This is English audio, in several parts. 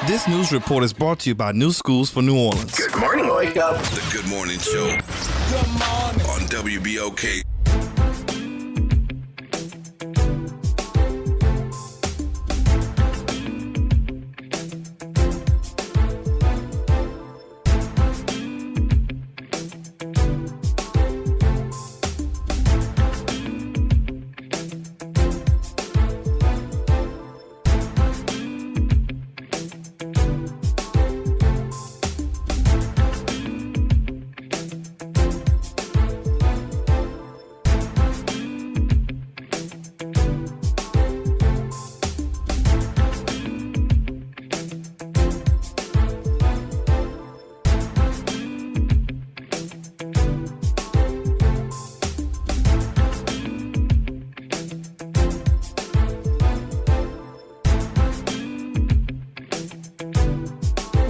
This news report is brought to you by New Schools for New Orleans. Good morning, Wake Up. The Good Morning Show. Good morning. On WBOK.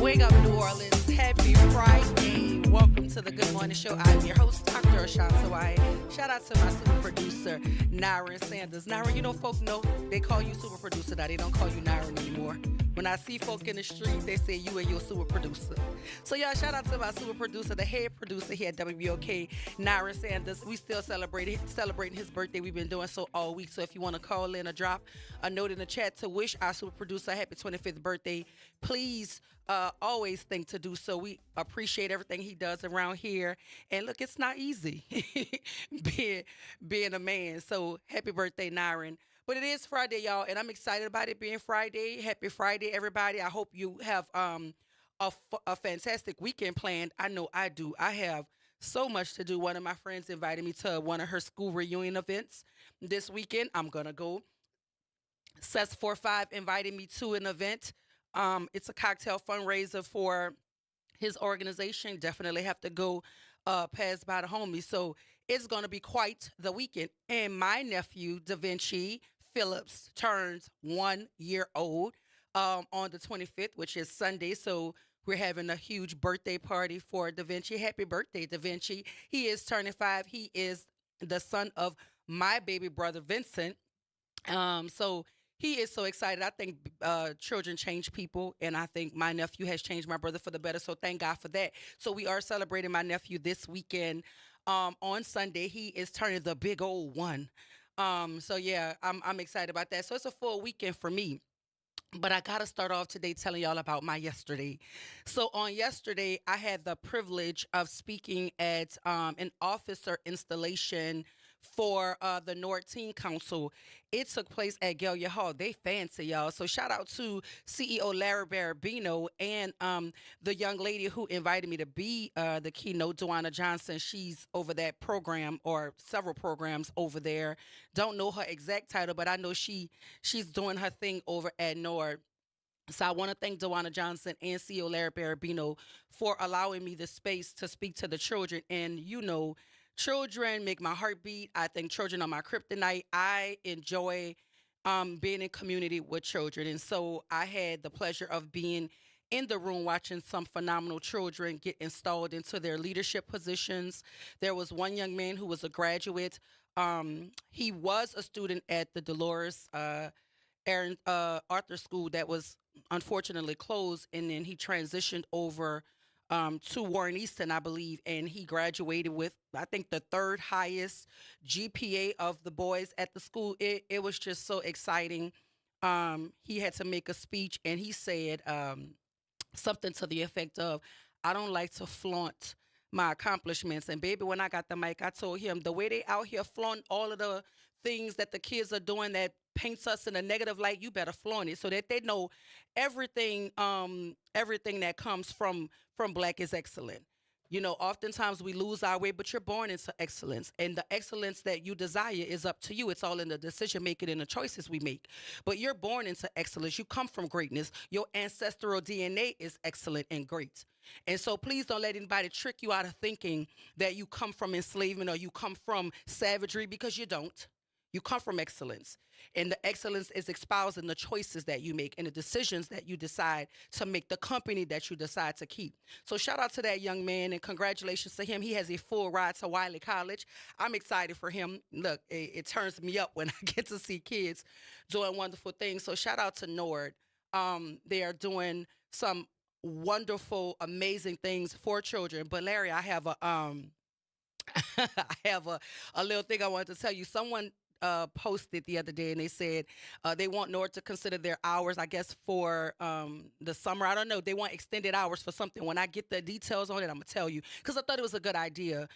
Wake up, New Orleans. Happy Friday. Welcome to the Good Morning Show. I'm your host, Dr. Ashantawai. Shout out to my super producer, Nyron Sanders. Nyron, you know, folk know they call you super producer now. They don't call you Nyron anymore. When I see folk in the street, they say you and your super producer. So, y'all, shout out to my super producer, the head producer here at WBOK, Nyron Sanders. We still celebrating his birthday. We've been doing so all week. So if you want to call in or drop a note in the chat to wish our super producer a happy 25th birthday, please always think to do so. We appreciate everything he does around here. And look, it's not easy being a man. So happy birthday, Nyron. But it is Friday, y'all, and I'm excited about it being Friday. Happy Friday, everybody. I hope you have a fantastic weekend planned. I know I do. I have so much to do. One of my friends invited me to one of her school reunion events this weekend. I'm going to go. Sets 45 invited me to an event. It's a cocktail fundraiser for his organization. Definitely have to go pass by the homies. So it's going to be quite the weekend. And my nephew, Da Vinci Phillips, turns 1 year old on the 25th, which is Sunday. So we're having a huge birthday party for Da Vinci. Happy birthday, Da Vinci. He is turning 5. He is the son of my baby brother, Vincent. So he is so excited. I think children change people, and I think my nephew has changed my brother for the better, so thank God for that. So we are celebrating my nephew this weekend. On Sunday, he is turning the big old 1. So yeah, I'm excited about that. So it's a full weekend for me. But I got to start off today telling y'all about my yesterday. So on yesterday, I had the privilege of speaking at an officer installation for the Nord Teen Council. It took place at Gelia Hall. They fancy, y'all. So shout out to CEO Larry Barabino and the young lady who invited me to be the keynote, Duana Johnson. She's over that program or several programs over there. Don't know her exact title, but I know she's doing her thing over at Nord. So I want to thank Duana Johnson and CEO Larry Barabino for allowing me the space to speak to the children. And, you know, children make my heart beat. I think children are my kryptonite. I enjoy being in community with children. And so I had the pleasure of being in the room watching some phenomenal children get installed into their leadership positions. There was one young man who was a graduate. He was a student at the Dolores Aaron Arthur School that was unfortunately closed, and then he transitioned over to Warren Easton, I believe, and he graduated with, I think, the third highest GPA of the boys at the school. It was just so exciting. He had to make a speech, and he said something to the effect of, I don't like to flaunt my accomplishments. And baby, when I got the mic, I told him the way they out here flaunt all of the things that the kids are doing that paints us in a negative light, you better flaunt it so that they know everything that comes from Black is excellent. You know, oftentimes we lose our way, but you're born into excellence. And the excellence that you desire is up to you. It's all in the decision making and the choices we make. But you're born into excellence. You come from greatness. Your ancestral DNA is excellent and great. And so please don't let anybody trick you out of thinking that you come from enslavement or you come from savagery, because you don't. You come from excellence. And the excellence is espoused in the choices that you make and the decisions that you decide to make, the company that you decide to keep. So shout out to that young man and congratulations to him. He has a full ride to Wiley College. I'm excited for him. Look, it turns me up when I get to see kids doing wonderful things. So shout out to Nord. They are doing some wonderful, amazing things for children. But Larry, I have a I have a little thing I wanted to tell you. Someone posted the other day and they said they want Nord to consider their hours, I guess, for the summer. I don't know. They want extended hours for something. When I get the details on it, I'm going to tell you because I thought it was a good idea.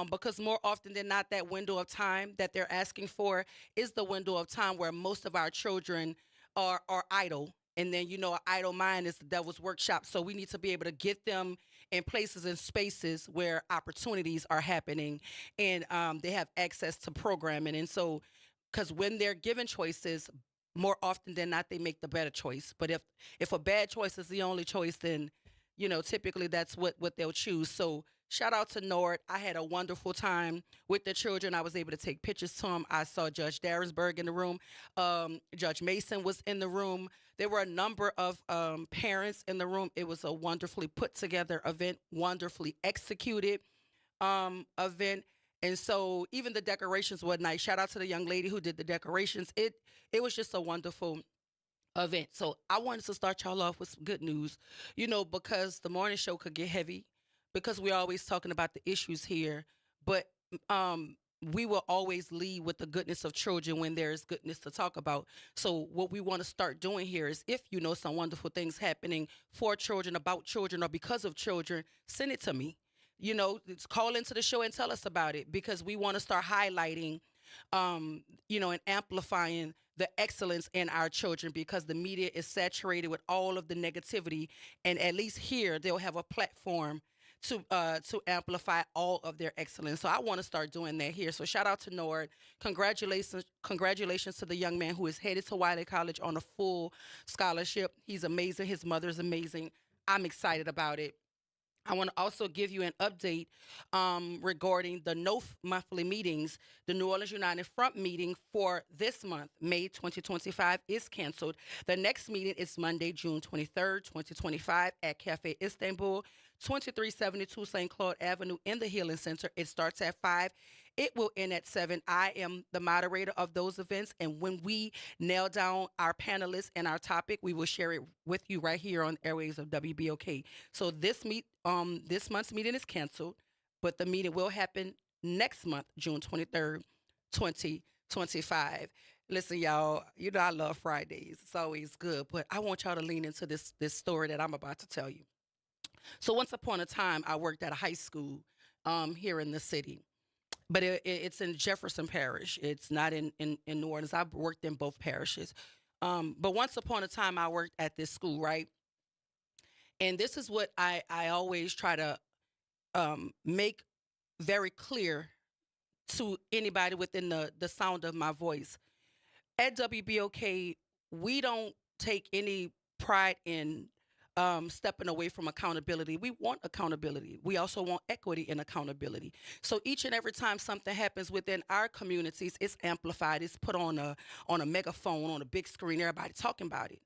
Because more often than not, that window of time that they're asking for is the window of time where most of our children are idle. And then, an idle mind is the devil's workshop. So we need to be able to get them in places and spaces where opportunities are happening and they have access to programming. And so, because when they're given choices, more often than not, they make the better choice. But if a bad choice is the only choice, then, typically that's what they'll choose. So shout out to Nord. I had a wonderful time with the children. I was able to take pictures to them. I saw Judge Darisberg in the room. Judge Mason was in the room. There were a number of parents in the room. It was a wonderfully put together event, wonderfully executed event. And so even the decorations were nice. Shout out to the young lady who did the decorations. It was just a wonderful event. So I wanted to start y'all off with some good news, because the morning show could get heavy because we're always talking about the issues here. But we will always lead with the goodness of children when there is goodness to talk about. So what we want to start doing here is if you know some wonderful things happening for children, about children, or because of children, send it to me. Call into the show and tell us about it because we want to start highlighting, and amplifying the excellence in our children because the media is saturated with all of the negativity. And at least here, they'll have a platform to amplify all of their excellence. So I want to start doing that here. So shout out to Nord. Congratulations to the young man who is headed to Wiley College on a full scholarship. He's amazing. His mother's amazing. I'm excited about it. I want to also give you an update regarding the NOF monthly meetings. The New Orleans United Front meeting for this month, May 2025, is canceled. The next meeting is Monday, June 23rd, 2025 at Cafe Istanbul, 2372 St. Claude Avenue in the Healing Center. It starts at 5. It will end at 7. I am the moderator of those events, and when we nail down our panelists and our topic, we will share it with you right here on airways of WBOK. So this month's meeting is canceled, but the meeting will happen next month, June 23rd, 2025. Listen, y'all, I love Fridays. It's always good, but I want y'all to lean into this story that I'm about to tell you. So once upon a time, I worked at a high school here in the city. But it's in Jefferson Parish. It's not in New Orleans. I've worked in both parishes. But once upon a time, I worked at this school, right? And this is what I always try to make very clear to anybody within the sound of my voice. At WBOK, we don't take any pride in stepping away from accountability. We want accountability. We also want equity and accountability. So each and every time something happens within our communities, it's amplified. It's put on a megaphone, on a big screen. Everybody talking about it.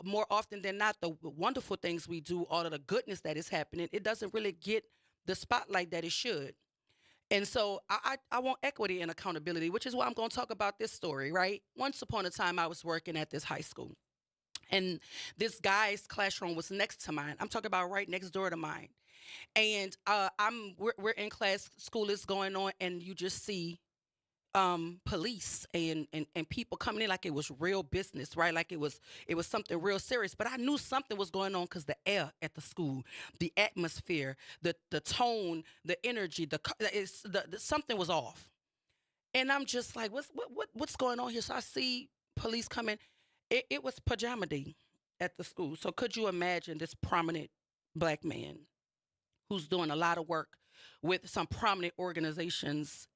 More often than not, the wonderful things we do, all of the goodness that is happening, it doesn't really get the spotlight that it should. And so I want equity and accountability, which is why I'm going to talk about this story, right? Once upon a time, I was working at this high school. And this guy's classroom was next to mine. I'm talking about right next door to mine. And we're in class, school is going on, and you just see police and people coming in like it was real business, right? Like it was something real serious. But I knew something was going on because the air at the school, the atmosphere, the tone, the energy, something was off. And I'm just like, what's going on here? So I see police coming. It was pajama day at the school. So could you imagine this prominent black man who's doing a lot of work with some prominent organizations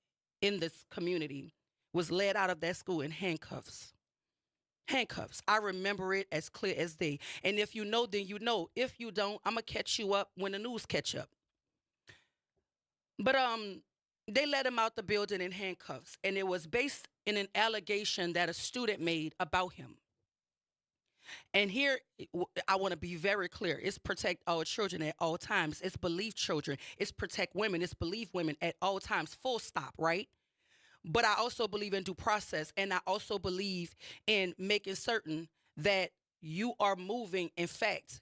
in this community was led out of that school in handcuffs? Handcuffs. I remember it as clear as day. And if you know, then you know. If you don't, I'm going to catch you up when the news catch up. But they let him out the building in handcuffs. And it was based in an allegation that a student made about him. And here, I want to be very clear. It's protect all children at all times. It's believe children. It's protect women. It's believe women at all times, full stop, right? But I also believe in due process. And I also believe in making certain that you are moving in fact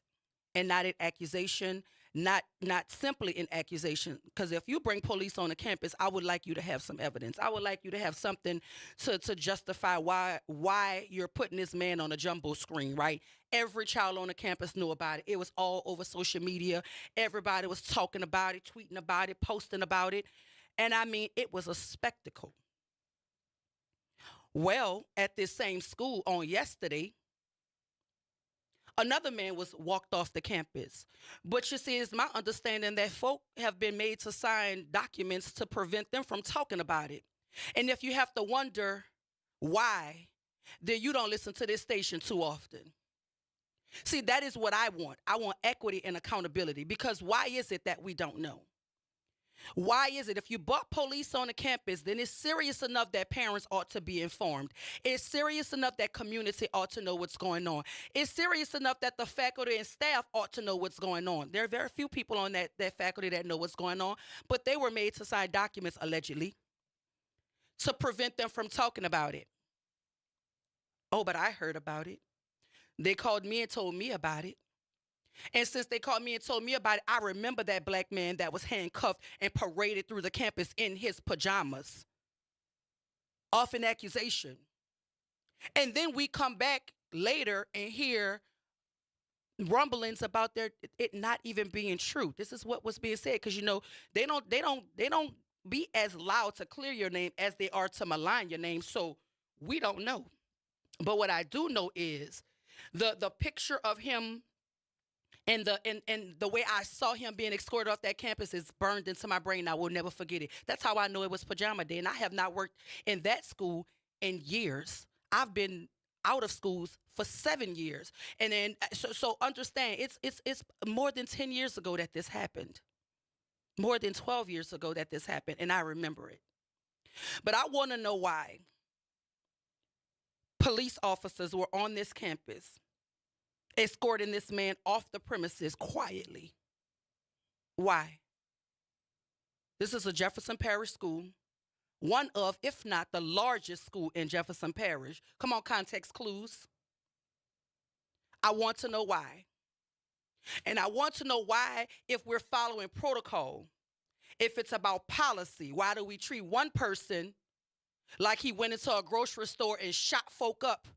and not in accusation, not simply in accusation. Because if you bring police on the campus, I would like you to have some evidence. I would like you to have something to justify why you're putting this man on a jumbo screen, right? Every child on the campus knew about it. It was all over social media. Everybody was talking about it, tweeting about it, posting about it. And I mean, it was a spectacle. Well, at this same school on yesterday, another man was walked off the campus. But you see, it's my understanding that folk have been made to sign documents to prevent them from talking about it. And if you have to wonder why, then you don't listen to this station too often. See, that is what I want. I want equity and accountability, because why is it that we don't know? Why is it if you brought police on the campus, then it's serious enough that parents ought to be informed. It's serious enough that community ought to know what's going on. It's serious enough that the faculty and staff ought to know what's going on. There are very few people on that faculty that know what's going on, but they were made to sign documents, allegedly, to prevent them from talking about it. Oh, but I heard about it. They called me and told me about it. And since they called me and told me about it, I remember that black man that was handcuffed and paraded through the campus in his pajamas, off an accusation. And then we come back later and hear rumblings about it not even being true. This is what was being said, because they don't be as loud to clear your name as they are to malign your name. So we don't know. But what I do know is the picture of him. And the way I saw him being escorted off that campus is burned into my brain. I will never forget it. That's how I know it was pajama day. And I have not worked in that school in years. I've been out of schools for 7 years. And then so understand, it's more than 10 years ago that this happened. More than 12 years ago that this happened, and I remember it. But I want to know why police officers were on this campus escorting this man off the premises quietly. Why? This is a Jefferson Parish school, one of, if not the largest school in Jefferson Parish. Come on, context clues. I want to know why. And I want to know why, if we're following protocol, if it's about policy, why do we treat one person like he went into a grocery store and shot folk up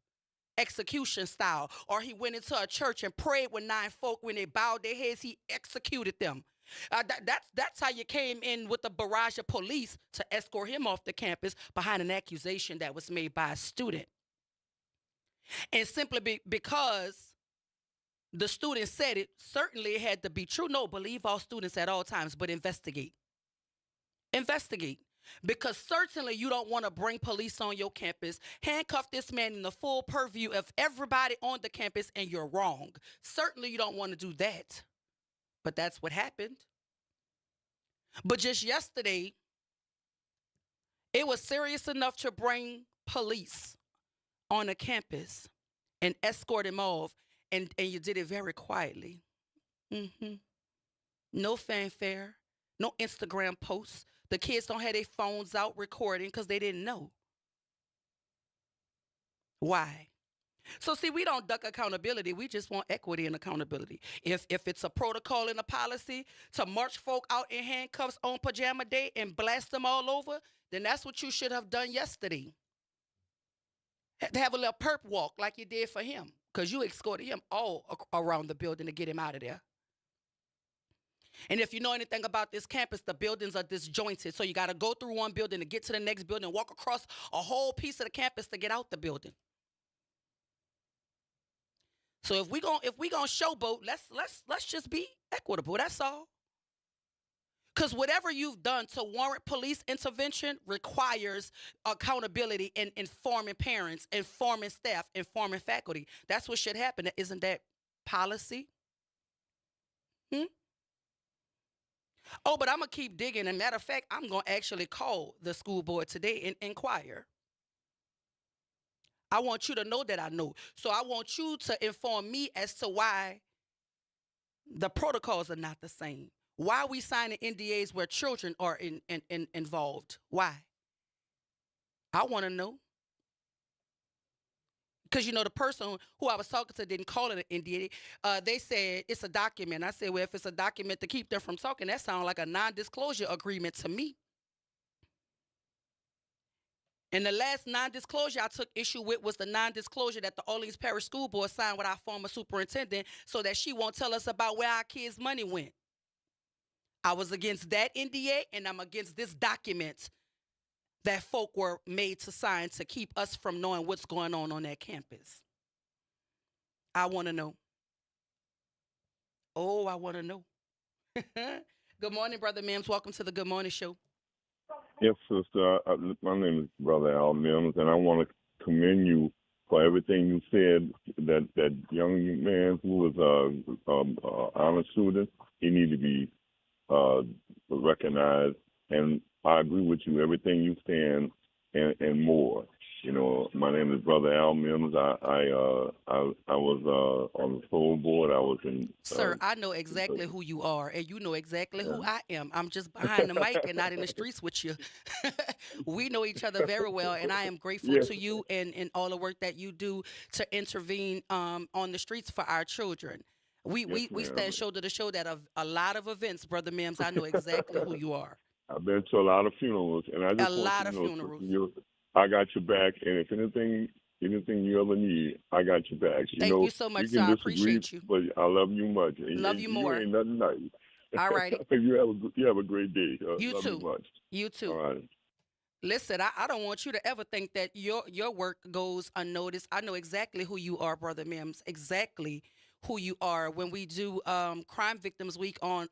execution style, or he went into a church and prayed with 9 folk, when they bowed their heads, he executed them. That's how you came in with a barrage of police to escort him off the campus behind an accusation that was made by a student. And simply because the student said it, certainly it had to be true. No, believe all students at all times, but investigate. Investigate. Because certainly you don't want to bring police on your campus, handcuff this man in the full purview of everybody on the campus, and you're wrong. Certainly you don't want to do that. But that's what happened. But just yesterday, it was serious enough to bring police on a campus and escort him off, and you did it very quietly. No fanfare, no Instagram posts. The kids don't have their phones out recording because they didn't know. Why? So see, we don't duck accountability. We just want equity and accountability. If it's a protocol and a policy to march folk out in handcuffs on pajama day and blast them all over, then that's what you should have done yesterday. Have a little perp walk like you did for him, because you escorted him all around the building to get him out of there. And if you know anything about this campus, the buildings are disjointed. So you got to go through one building to get to the next building and walk across a whole piece of the campus to get out the building. So if we gonna showboat, let's just be equitable. That's all. Because whatever you've done to warrant police intervention requires accountability in informing parents, informing staff, informing faculty. That's what should happen. Isn't that policy? Oh, but I'm going to keep digging. And matter of fact, I'm going to actually call the school board today and inquire. I want you to know that I know. So I want you to inform me as to why the protocols are not the same. Why are we signing NDAs where children are involved? Why? I want to know. because the person who I was talking to didn't call it an NDA. They said it's a document. I said, well, if it's a document to keep them from talking, that sounds like a non-disclosure agreement to me. And the last non-disclosure I took issue with was the non-disclosure that the Orleans Parish School Board signed with our former superintendent so that she won't tell us about where our kids' money went. I was against that NDA, and I'm against this document that folk were made to sign to keep us from knowing what's going on that campus. I want to know. Oh, I want to know. Good morning, Brother Mims. Welcome to the Good Morning Show. Yes, sister. My name is Brother Al Mims, and I want to commend you for everything you said. That young man who was an honor student, he needs to be recognized. And I agree with you. Everything you stand and more. My name is Brother Al Mims. I was on the school board. I was in. Sir, I know exactly who you are, and you know exactly who I am. I'm just behind the mic and not in the streets with you. We know each other very well, and I am grateful to you and all the work that you do to intervene on the streets for our children. We stand shoulder to shoulder at a lot of events, Brother Mims. I know exactly who you are. I've been to a lot of funerals, and I just funerals. I got your back, and if anything you ever need, I got your back. Thank you so much, sir. I appreciate you. But I love you much. Love you more. You ain't nothing nice. All right. You have a great day. You love too. You much. You too. All right. Listen, I don't want you to ever think that your work goes unnoticed. I know exactly who you are, Brother Mims. Exactly who you are. When we do Crime Victims Week on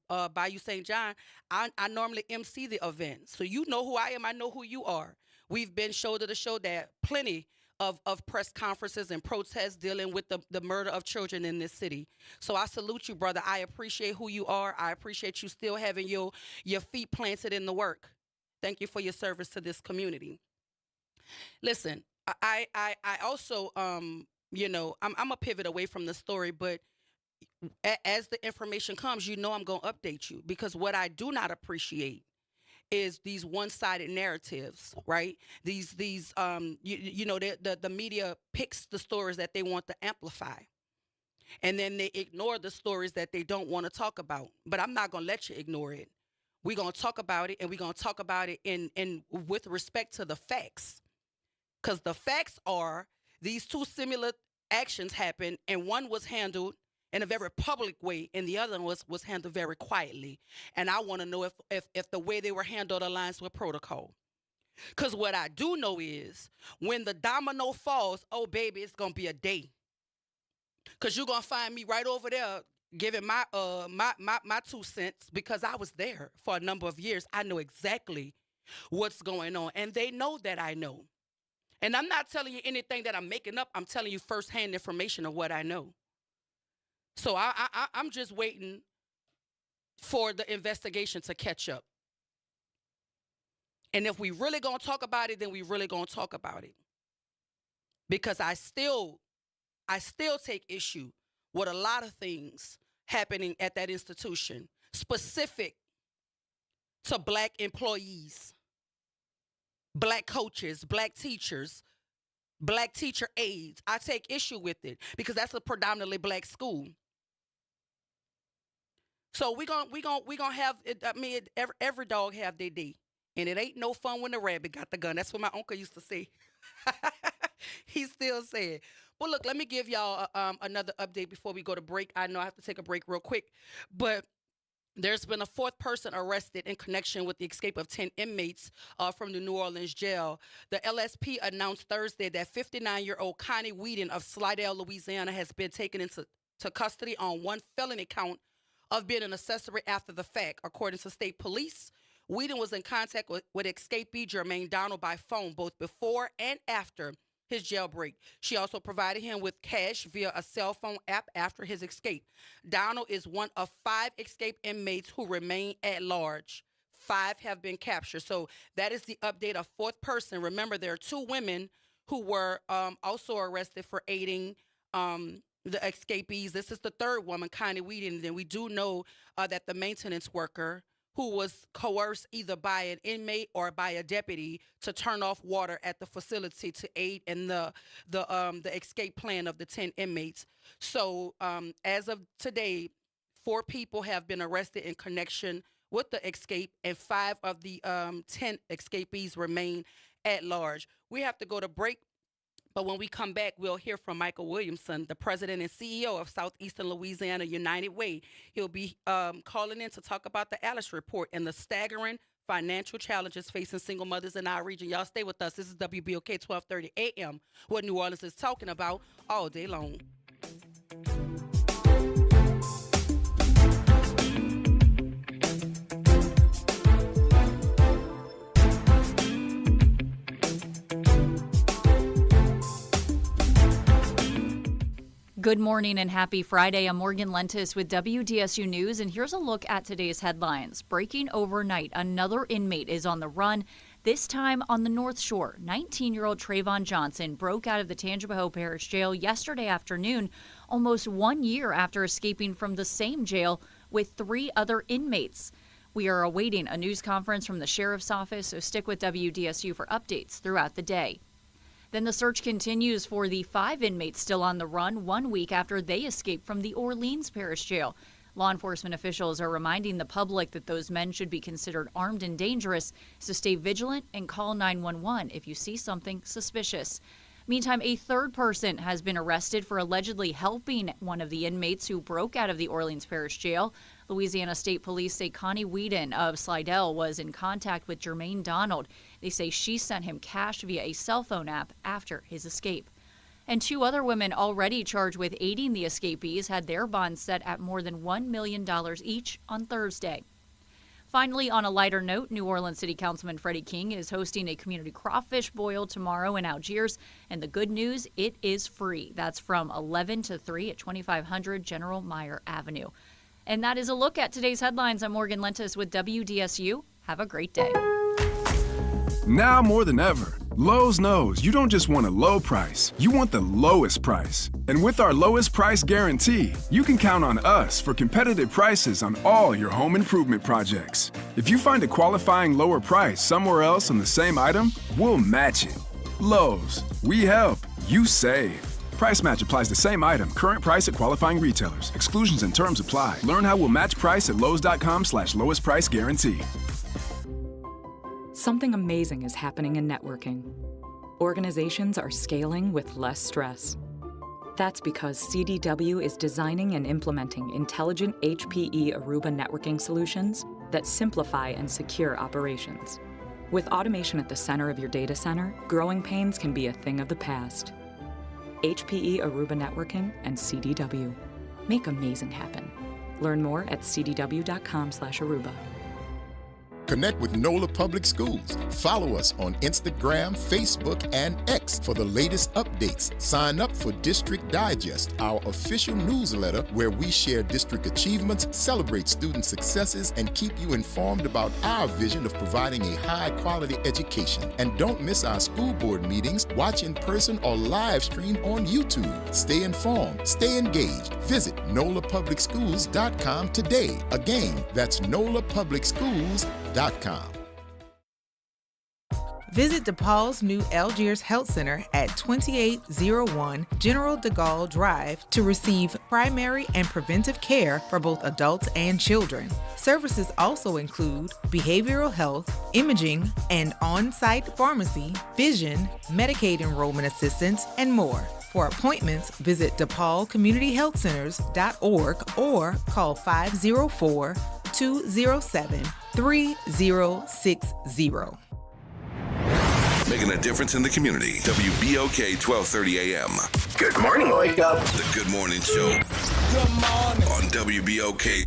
Bayou St. John, I normally MC the event. So you know who I am. I know who you are. We've been shoulder to shoulder plenty of press conferences and protests dealing with the murder of children in this city. So I salute you, brother. I appreciate who you are. I appreciate you still having your feet planted in the work. Thank you for your service to this community. Listen, I also, I'm a pivot away from the story, but as the information comes, I'm going to update you, because what I do not appreciate is these one-sided narratives, right? The media picks the stories that they want to amplify, and then they ignore the stories that they don't want to talk about. But I'm not going to let you ignore it. We're going to talk about it, and we're going to talk about it in with respect to the facts, because the facts are these two similar actions happened, and one was handled in a very public way, and the other was handled very quietly. And I want to know if the way they were handled aligns with protocol. Because what I do know is when the domino falls, oh, baby, it's going to be a day. Because you're going to find me right over there giving my 2 cents, because I was there for a number of years. I know exactly what's going on, and they know that I know. And I'm not telling you anything that I'm making up. I'm telling you firsthand information of what I know. So I'm just waiting for the investigation to catch up. And if we really going to talk about it, then we really going to talk about it. Because I still take issue with a lot of things happening at that institution, specific to Black employees, Black coaches, Black teachers, Black teacher aides. I take issue with it because that's a predominantly Black school. So we gonna have it. I mean, every dog have their day, and it ain't no fun when the rabbit got the gun. That's what my uncle used to say. He still said. But look, let me give y'all another update before we go to break. I know I have to take a break real quick, but there's been a 4th person arrested in connection with the escape of 10 inmates from the New Orleans jail. The LSP announced Thursday that 59-year-old Connie Whedon of Slidell, Louisiana, has been taken into custody on 1 felony count of being an accessory after the fact. According to state police, Whedon was in contact with escapee Jermaine Donald by phone both before and after his jailbreak. She also provided him with cash via a cell phone app after his escape. Donald is one of 5 escaped inmates who remain at large. 5 have been captured. So that is the update of 4th person. Remember, there are 2 women who were also arrested for aiding the escapees. This is the 3rd woman, Connie Whedon. And then we do know that the maintenance worker who was coerced either by an inmate or by a deputy to turn off water at the facility to aid in the escape plan of the 10 inmates. So as of today, 4 people have been arrested in connection with the escape, and 5 of the 10 escapees remain at large. We have to go to break. But when we come back, we'll hear from Michael Williamson, the president and CEO of Southeastern Louisiana United Way. He'll be calling in to talk about the Alice Report and the staggering financial challenges facing single mothers in our region. Y'all stay with us. This is WBOK 1230 AM, what New Orleans is talking about all day long. Good morning and happy Friday. I'm Morgan Lentis with WDSU News, and here's a look at today's headlines. Breaking overnight, another inmate is on the run, this time on the North Shore. 19-year-old Trayvon Johnson broke out of the Tangipahoa Parish Jail yesterday afternoon, almost 1 year after escaping from the same jail with 3 other inmates. We are awaiting a news conference from the Sheriff's Office, so stick with WDSU for updates throughout the day. Then the search continues for the 5 inmates still on the run 1 week after they escaped from the Orleans Parish Jail. Law enforcement officials are reminding the public that those men should be considered armed and dangerous, so stay vigilant and call 911 if you see something suspicious. Meantime, a 3rd person has been arrested for allegedly helping one of the inmates who broke out of the Orleans Parish Jail. Louisiana State Police say Connie Whedon of Slidell was in contact with Jermaine Donald. They say she sent him cash via a cell phone app after his escape. And 2 other women already charged with aiding the escapees had their bonds set at more than $1 million each on Thursday. Finally, on a lighter note, New Orleans City Councilman Freddie King is hosting a community crawfish boil tomorrow in Algiers. And the good news, it is free. That's from 11 to 3 at 2500 General Meyer Avenue. And that is a look at today's headlines. I'm Morgan Lentis with WDSU. Have a great day. Now more than ever, Lowe's knows you don't just want a low price, you want the lowest price. And with our lowest price guarantee, you can count on us for competitive prices on all your home improvement projects. If you find a qualifying lower price somewhere else on the same item, we'll match it. Lowe's, we help, you save. Price match applies to same item. Current price at qualifying retailers. Exclusions and terms apply. Learn how we'll match price at lowes.com/lowest price guarantee. Something amazing is happening in networking. Organizations are scaling with less stress. That's because CDW is designing and implementing intelligent HPE Aruba networking solutions that simplify and secure operations. With automation at the center of your data center, growing pains can be a thing of the past. HPE Aruba Networking and CDW. Make amazing happen. Learn more at cdw.com/Aruba. Connect with NOLA Public Schools. Follow us on Instagram, Facebook, and X for the latest updates. Sign up for District Digest, our official newsletter where we share district achievements, celebrate student successes, and keep you informed about our vision of providing a high-quality education. And don't miss our school board meetings. Watch in person or live stream on YouTube. Stay informed. Stay engaged. Visit NOLAPublicSchools.com today. Again, that's NOLAPublicSchools.com. Visit DePaul's new Algiers Health Center at 2801 General de Gaulle Drive to receive primary and preventive care for both adults and children. Services also include behavioral health, imaging, and on-site pharmacy, vision, Medicaid enrollment assistance, and more. For appointments, visit DePaulCommunityHealthCenters.org or call 504-207-3060. Making a difference in the community. WBOK 1230 AM. Good morning, wake up. The Good Morning Show. Good morning. On WBOK.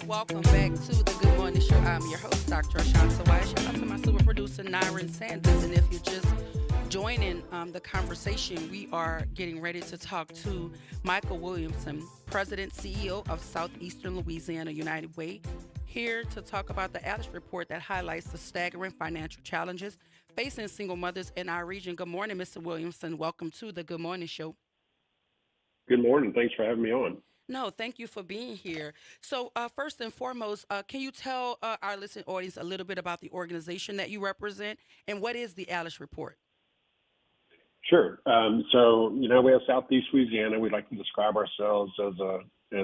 Welcome back to the Good Morning Show. I'm your host, Dr. Ashanta White. Shout out to my super producer, Nyron Sanders. And if you're just Joining the conversation, we are getting ready to talk to Michael Williamson, President, CEO of Southeastern Louisiana United Way, here to talk about the Alice report that highlights the staggering financial challenges facing single mothers in our region. Good morning, Mr. Williamson. Welcome to the Good Morning Show. Good morning. Thanks for having me on. No, thank you for being here. So first and foremost, can you tell our listening audience a little bit about the organization that you represent and what is the Alice report? Sure. So, we have Southeast Louisiana. We like to describe ourselves as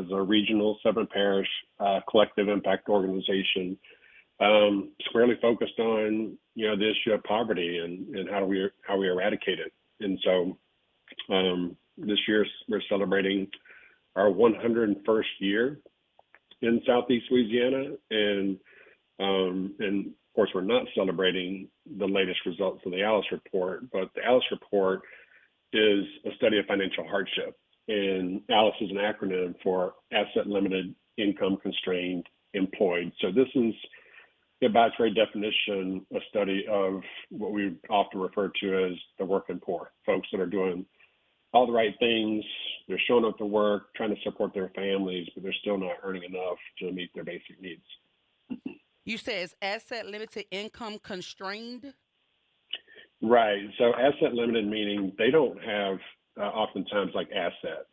a regional seven parish collective impact organization, squarely focused on the issue of poverty and how we eradicate it. And so, this year we're celebrating our 101st year in Southeast Louisiana, and of course we're not celebrating the latest results of the Alice report, but the Alice report is a study of financial hardship, and Alice is an acronym for Asset Limited, Income Constrained, Employed. So this is, by its very definition, a study of what we often refer to as the working poor, folks that are doing all the right things. They're showing up to work, trying to support their families, but they're still not earning enough to meet their basic needs. You say it's asset limited, income constrained? Right. So asset limited meaning they don't have oftentimes like assets,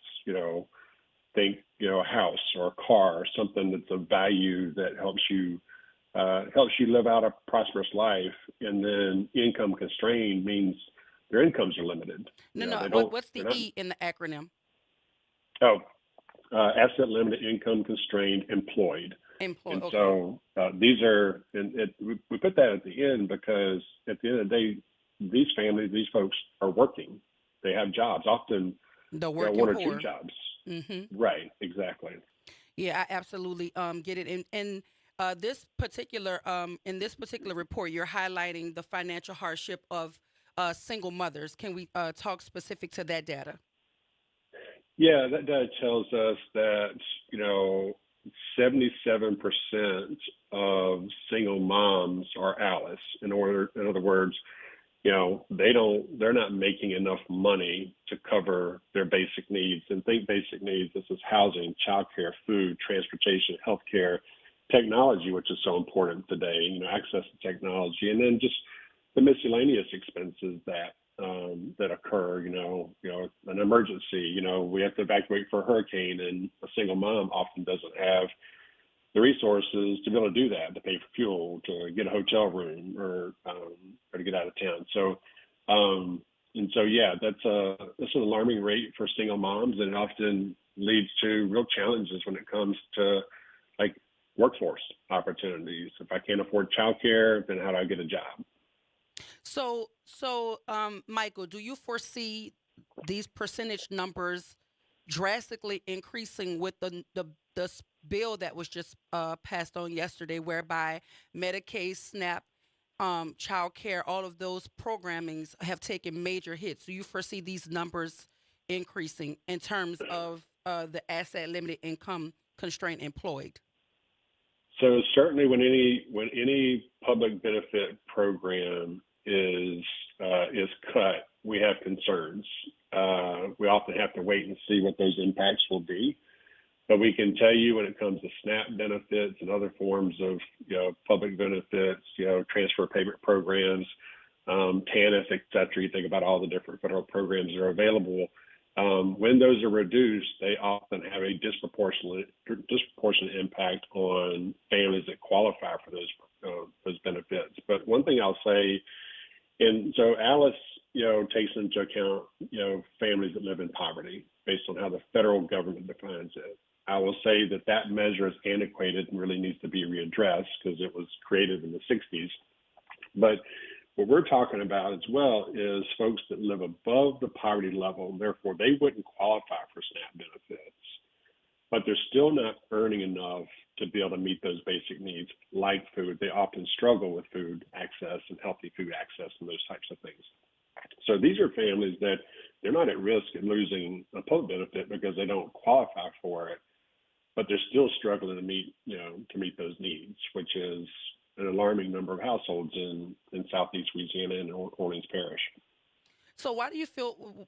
think, a house or a car or something that's of value that helps you live out a prosperous life. And then income constrained means their incomes are limited. What's the E in the acronym? Asset limited, income constrained, employed. And okay. so these are, we put that at the end because at the end of the day, these families, these folks are working. They have jobs, often one or two jobs. Mm-hmm. Right, exactly. Yeah, I absolutely get it. And in this particular report, you're highlighting the financial hardship of single mothers. Can we talk specific to that data? Yeah, that data tells us that 77% of single moms are Alice. In other words, they're not making enough money to cover their basic needs. And think basic needs, this is housing, childcare, food, transportation, healthcare, technology, which is so important today, access to technology, and then just the miscellaneous expenses that occur, an emergency, we have to evacuate for a hurricane, and a single mom often doesn't have the resources to be able to do that, to pay for fuel, to get a hotel room, or to get out of town. So, that's an alarming rate for single moms, and it often leads to real challenges when it comes to like workforce opportunities. If I can't afford childcare, then how do I get a job? So, Michael, do you foresee these percentage numbers drastically increasing with the bill that was just passed on yesterday, whereby Medicaid, SNAP, child care, all of those programmings have taken major hits? Do you foresee these numbers increasing in terms of the asset limited, income constrained, employed? So certainly when any public benefit program is cut, we have concerns. We often have to wait and see what those impacts will be. But we can tell you when it comes to SNAP benefits and other forms of public benefits, transfer payment programs, TANF, et cetera. You think about all the different federal programs that are available. When those are reduced, they often have a disproportionate impact on families that qualify for those benefits. But one thing I'll say, and so Alice, takes into account, families that live in poverty based on how the federal government defines it. I will say that measure is antiquated and really needs to be readdressed because it was created in the 60s. But what we're talking about as well is folks that live above the poverty level, and therefore they wouldn't qualify for SNAP benefits, but they're still not earning enough to be able to meet those basic needs like food. They often struggle with food access and healthy food access and those types of things. So these are families that they're not at risk of losing a public benefit because they don't qualify for it, but they're still struggling to meet those needs, which is an alarming number of households in Southeast Louisiana and Orleans Parish. So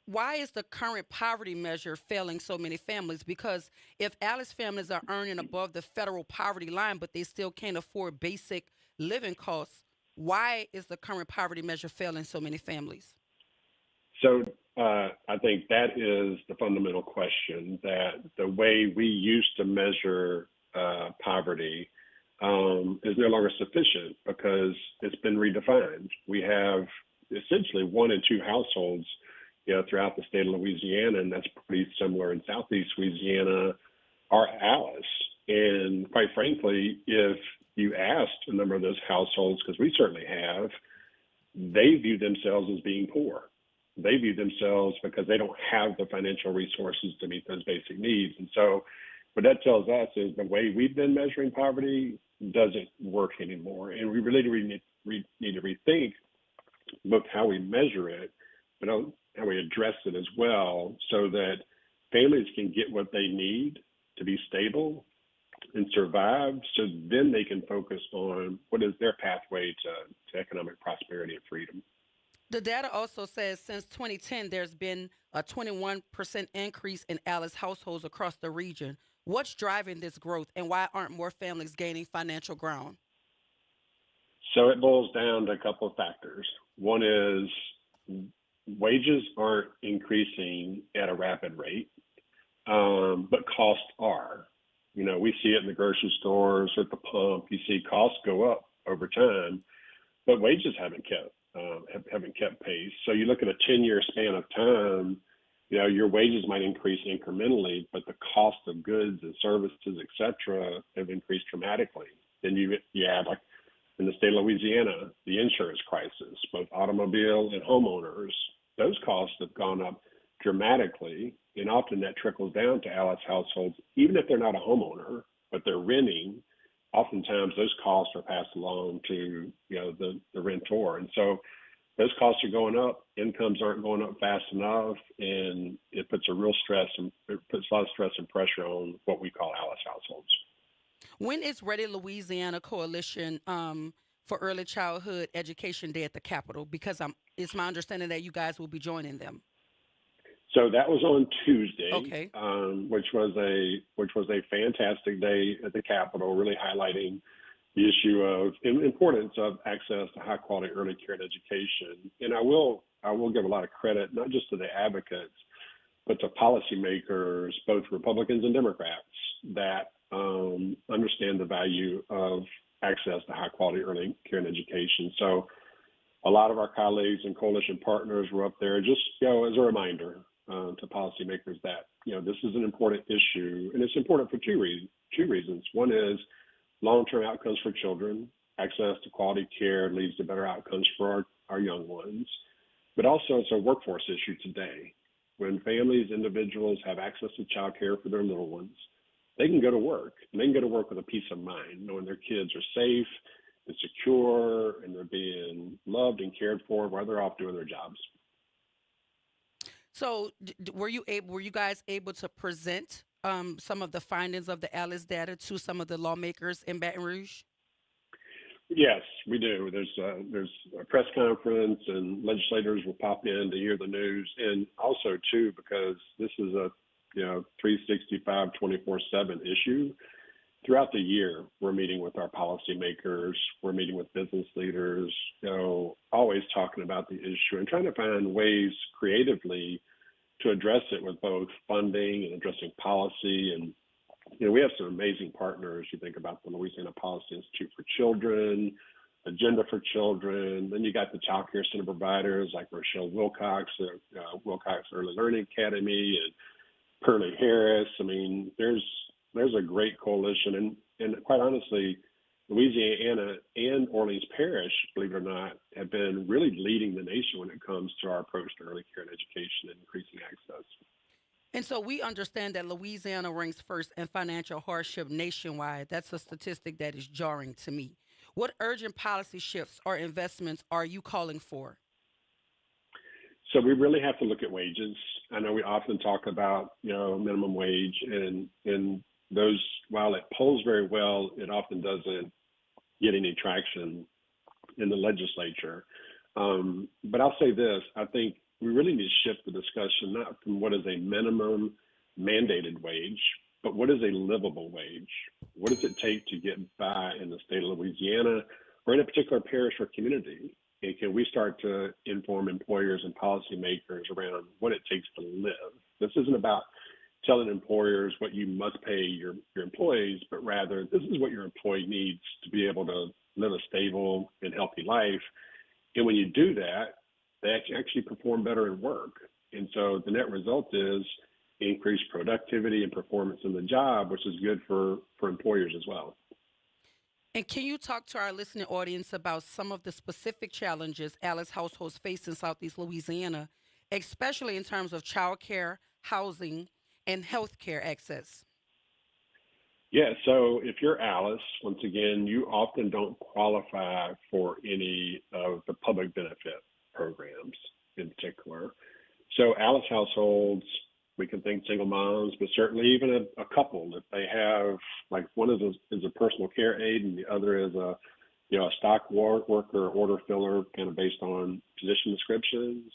why is the current poverty measure failing so many families? Because if Alice families are earning above the federal poverty line, but they still can't afford basic living costs, why is the current poverty measure failing so many families? So I think that is the fundamental question, that the way we used to measure poverty is no longer sufficient because it's been redefined. We have essentially 1 in 2 households, throughout the state of Louisiana, and that's pretty similar in Southeast Louisiana, are Alice. And quite frankly, if you asked a number of those households, because we certainly have, they view themselves as being poor. They view themselves because they don't have the financial resources to meet those basic needs. And so what that tells us is the way we've been measuring poverty doesn't work anymore. And we really need to rethink both how we measure it, but how we address it as well, so that families can get what they need to be stable and survive, so then they can focus on what is their pathway to economic prosperity and freedom. The data also says since 2010, there's been a 21% increase in Alice households across the region. What's driving this growth, and why aren't more families gaining financial ground? So it boils down to a couple of factors. One is wages aren't increasing at a rapid rate, but costs are. We see it in the grocery stores or at the pump. You see costs go up over time, but wages haven't kept pace. So you look at a 10-year span of time, your wages might increase incrementally, but the cost of goods and services, et cetera, have increased dramatically. Then you add, like in the state of Louisiana, the insurance crisis, both automobile and homeowners, those costs have gone up dramatically, and often that trickles down to Alice households, even if they're not a homeowner, but they're renting. Oftentimes those costs are passed along to the renter, and so those costs are going up. Incomes aren't going up fast enough, and it puts a lot of stress and pressure on what we call Alice households. When is Ready Louisiana Coalition for Early Childhood Education Day at the Capitol? Because it's my understanding that you guys will be joining them. So that was on Tuesday, okay. Which was a fantastic day at the Capitol, really highlighting the issue of importance of access to high quality early care and education. And I will give a lot of credit, not just to the advocates, but to policymakers, both Republicans and Democrats, that understand the value of access to high quality early care and education. So a lot of our colleagues and coalition partners were up there just as a reminder to policymakers that this is an important issue, and it's important for two reasons. One is long-term outcomes for children. Access to quality care leads to better outcomes for our young ones, but also it's a workforce issue today. When families, individuals have access to child care for their little ones, they can go to work, and they can go to work with a peace of mind, knowing their kids are safe and secure, and they're being loved and cared for while they're off doing their jobs. So were you guys able to present some of the findings of the Alice data to some of the lawmakers in Baton Rouge? Yes, we do. There's a press conference, and legislators will pop in to hear the news, and also too because this is a 365, 24/7 issue. Throughout the year, we're meeting with our policymakers, we're meeting with business leaders, always talking about the issue and trying to find ways creatively to address it with both funding and addressing policy. And, we have some amazing partners. You think about the Louisiana Policy Institute for Children, Agenda for Children, then you got the child care center providers like Rochelle Wilcox, Wilcox Early Learning Academy, and Pearlie Harris. I mean, there's a great coalition, and quite honestly, Louisiana and Orleans Parish, believe it or not, have been really leading the nation when it comes to our approach to early care and education and increasing access. And so we understand that Louisiana ranks first in financial hardship nationwide. That's a statistic that is jarring to me. What urgent policy shifts or investments are you calling for? So we really have to look at wages. I know we often talk about, minimum wage, and those, while it polls very well, it often doesn't get any traction in the legislature. But I'll say this, I think we really need to shift the discussion not from what is a minimum mandated wage, but what is a livable wage? What does it take to get by in the state of Louisiana or in a particular parish or community? And can we start to inform employers and policymakers around what it takes to live? This isn't about telling employers what you must pay your employees, but rather this is what your employee needs to be able to live a stable and healthy life. And when you do that, they actually perform better at work. And so the net result is increased productivity and performance in the job, which is good for employers as well. And can you talk to our listening audience about some of the specific challenges Alice households face in Southeast Louisiana, especially in terms of childcare, housing, and healthcare access? Yeah, so if you're Alice, once again, you often don't qualify for any of the public benefit programs in particular. So Alice households, we can think single moms, but certainly even a couple, if they have, like one is a personal care aide and the other is a stock worker, order filler, kind of based on position descriptions,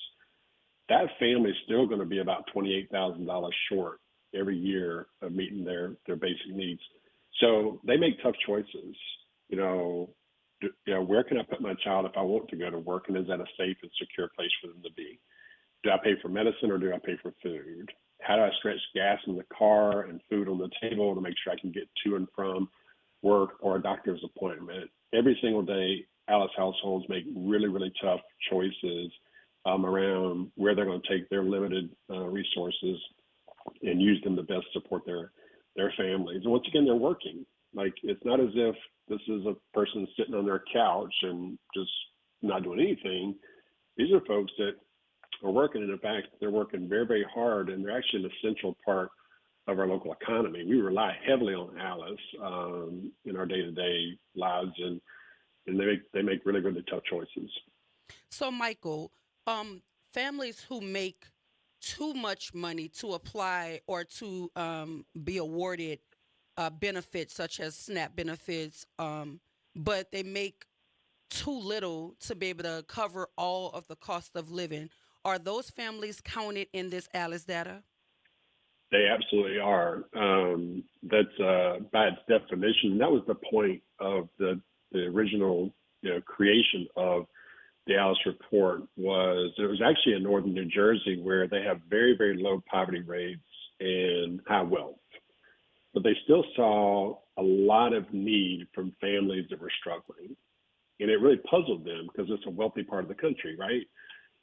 that family is still going to be about $28,000 short every year of meeting their basic needs. So they make tough choices. Where can I put my child if I want to go to work, and is that a safe and secure place for them to be? Do I pay for medicine or do I pay for food? How do I stretch gas in the car and food on the table to make sure I can get to and from work or a doctor's appointment? Every single day, Alice households make really, really tough choices around where they're going to take their limited resources and use them to best support their families. And once again, they're working. Like, it's not as if this is a person sitting on their couch and just not doing anything. These are folks that are working, and in fact, they're working very, very hard, and they're actually an essential part of our local economy. We rely heavily on Alice in our day-to-day lives, and they make really, really tough choices. So, Michael, families who make too much money to apply or to be awarded benefits such as SNAP benefits, but they make too little to be able to cover all of the cost of living. Are those families counted in this Alice data? They absolutely are. That's by its definition. That was the point of the original creation of the Alice report. Was it was actually in northern New Jersey where they have very, very low poverty rates and high wealth. But they still saw a lot of need from families that were struggling. And it really puzzled them because it's a wealthy part of the country, right?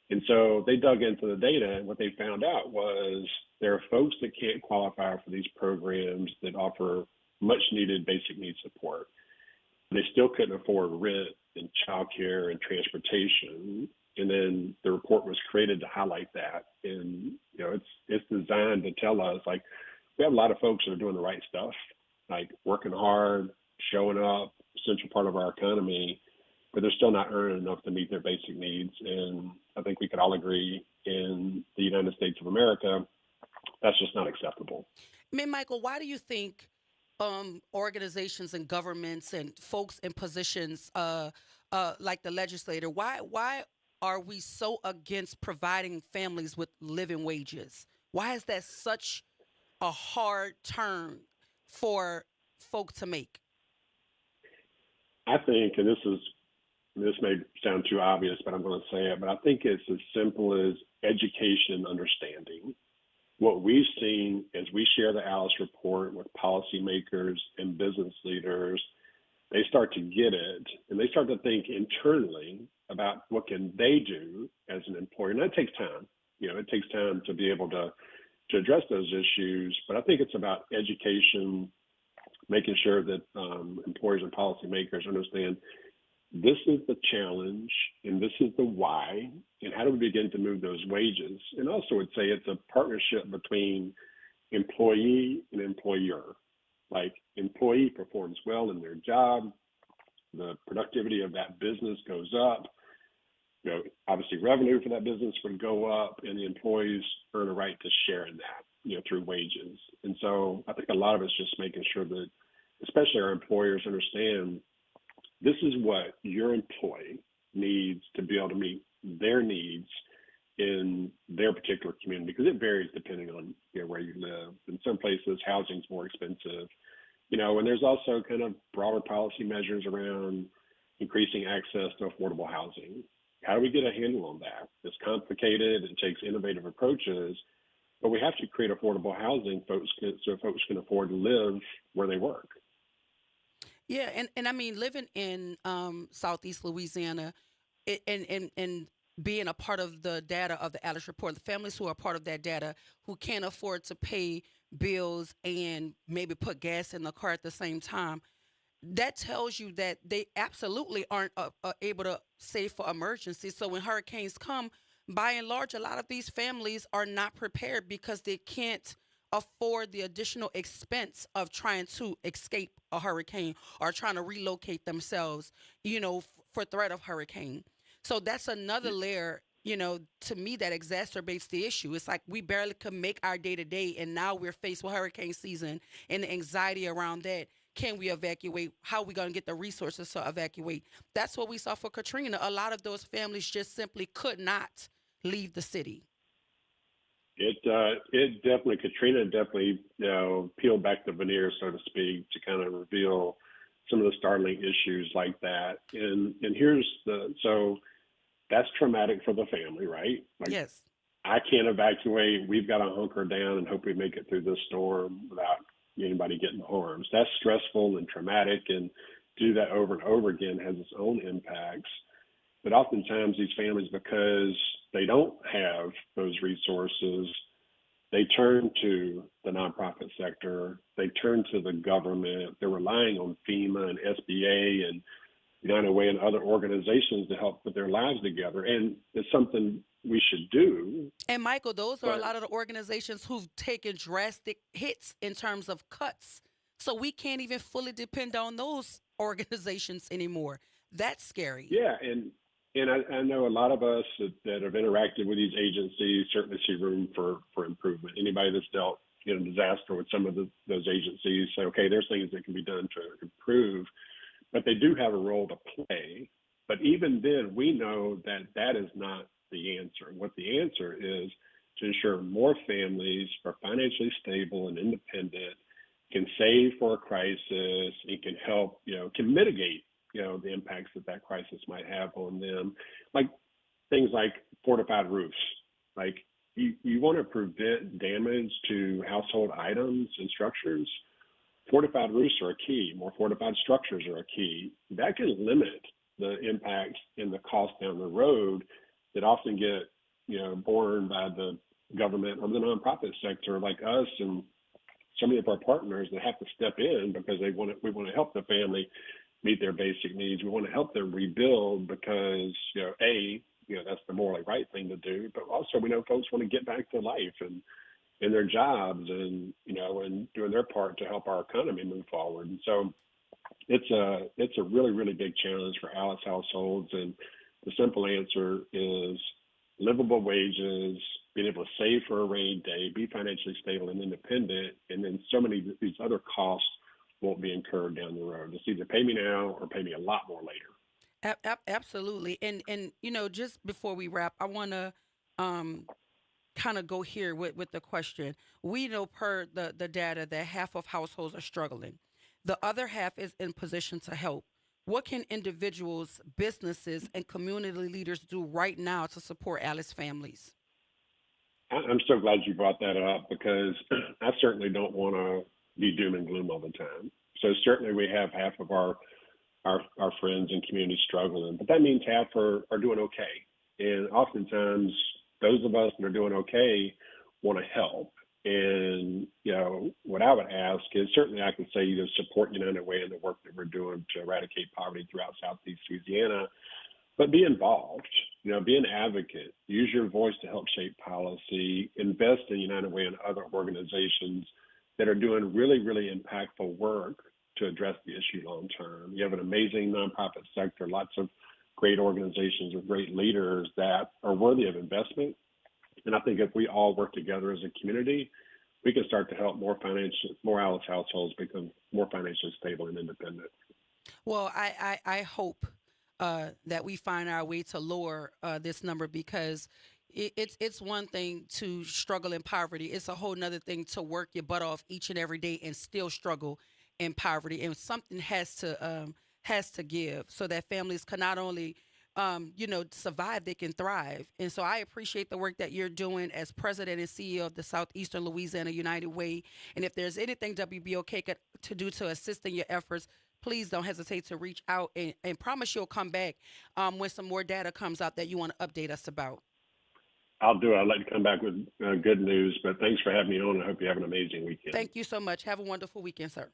And so they dug into the data, and what they found out was there are folks that can't qualify for these programs that offer much needed basic needs support. They still couldn't afford rent and childcare and transportation. And then the report was created to highlight that. And, it's designed to tell us, like, we have a lot of folks that are doing the right stuff, like working hard, showing up, essential part of our economy, but they're still not earning enough to meet their basic needs. And I think we could all agree in the United States of America, that's just not acceptable. Michael, why do you think organizations and governments and folks in positions like the legislator, why are we so against providing families with living wages? Why is that such a hard turn for folk to make? I think, and this may sound too obvious, but I'm going to say it, but I think it's as simple as education and understanding. What we've seen as we share the Alice report with policymakers and business leaders, they start to get it, and they start to think internally about what can they do as an employer. And that takes time. It takes time to be able to address those issues, but I think it's about education, making sure that employers and policymakers understand this is the challenge and this is the why, and how do we begin to move those wages? And also would say it's a partnership between employee and employer. Like, employee performs well in their job, the productivity of that business goes up, obviously revenue for that business would go up, and the employees earn a right to share in that, through wages. And so I think a lot of it's just making sure that, especially our employers, understand this is what your employee needs to be able to meet their needs in their particular community, because it varies depending on where you live. In some places, housing's more expensive, and there's also kind of broader policy measures around increasing access to affordable housing. How do we get a handle on that? It's complicated. It takes innovative approaches, but we have to create affordable housing so folks can afford to live where they work. Yeah, and I mean, living in Southeast Louisiana, and being a part of the data of the Alice Report, the families who are part of that data who can't afford to pay bills and maybe put gas in the car at the same time, that tells you that they absolutely aren't able to save for emergencies. So when hurricanes come, by and large, a lot of these families are not prepared because they can't afford the additional expense of trying to escape a hurricane or trying to relocate themselves, for threat of hurricane. So that's another layer, to me that exacerbates the issue. It's like we barely can make our day to day, and now we're faced with hurricane season and the anxiety around that. Can we evacuate? How are we going to get the resources to evacuate? That's what we saw for Katrina. A lot of those families just simply could not leave the city. Katrina definitely, peeled back the veneer, so to speak, to kind of reveal some of the startling issues like that. And so that's traumatic for the family, right? Like, yes. I can't evacuate. We've got to hunker down and hope we make it through this storm without anybody getting harmed. That's stressful and traumatic, and to do that over and over again has its own impacts. But oftentimes these families, because they don't have those resources, they turn to the nonprofit sector, they turn to the government, they're relying on FEMA and SBA and United Way and other organizations to help put their lives together. And it's something we should do. And Michael, those are a lot of the organizations who've taken drastic hits in terms of cuts. So we can't even fully depend on those organizations anymore. That's scary. Yeah, and I know a lot of us that have interacted with these agencies certainly see room for improvement. Anybody that's dealt in a disaster with some of those agencies say, okay, there's things that can be done to improve, but they do have a role to play. But even then, we know that is not the answer. What the answer is to ensure more families are financially stable and independent, can save for a crisis, and can help, can mitigate the impacts that crisis might have on them, like things like fortified roofs. Like you want to prevent damage to household items and structures. Fortified roofs are a key. More fortified structures are a key. That can limit the impacts and the cost down the road that often get, borne by the government or the nonprofit sector like us and so many of our partners that have to step in because we want to help the family meet their basic needs. We want to help them rebuild because, that's the morally right thing to do. But also we know folks want to get back to life and in their jobs and, and doing their part to help our economy move forward. And so it's a really, really big challenge for Alice households. And the simple answer is livable wages, being able to save for a rainy day, be financially stable and independent. And then so many of these other costs won't be incurred down the road. It's either pay me now or pay me a lot more later. Absolutely. And just before we wrap, I want to kind of go here with the question. We know per the data that half of households are struggling. The other half is in position to help. What can individuals, businesses, and community leaders do right now to support Alice families? I'm so glad you brought that up because I certainly don't want to be doom and gloom all the time. So certainly we have half of our friends and community struggling, but that means half are doing okay. And oftentimes those of us that are doing okay want to help. And, what I would ask is certainly I can say support United Way in the work that we're doing to eradicate poverty throughout Southeast Louisiana, but be involved, be an advocate, use your voice to help shape policy, invest in United Way and other organizations that are doing really, really impactful work to address the issue long term. You have an amazing nonprofit sector, lots of great organizations with great leaders that are worthy of investment. And I think if we all work together as a community, we can start to help more Alice households become more financially stable and independent. Well, I hope that we find our way to lower this number because, it's one thing to struggle in poverty. It's a whole nother thing to work your butt off each and every day and still struggle in poverty. And something has to give so that families can not only survive, they can thrive. And so I appreciate the work that you're doing as president and CEO of the Southeastern Louisiana United Way. And if there's anything WBOK could to do to assist in your efforts, please don't hesitate to reach out and promise you'll come back when some more data comes out that you want to update us about. I'll do it. I'd like to come back with good news, but thanks for having me on. I hope you have an amazing weekend. Thank you so much. Have a wonderful weekend, sir.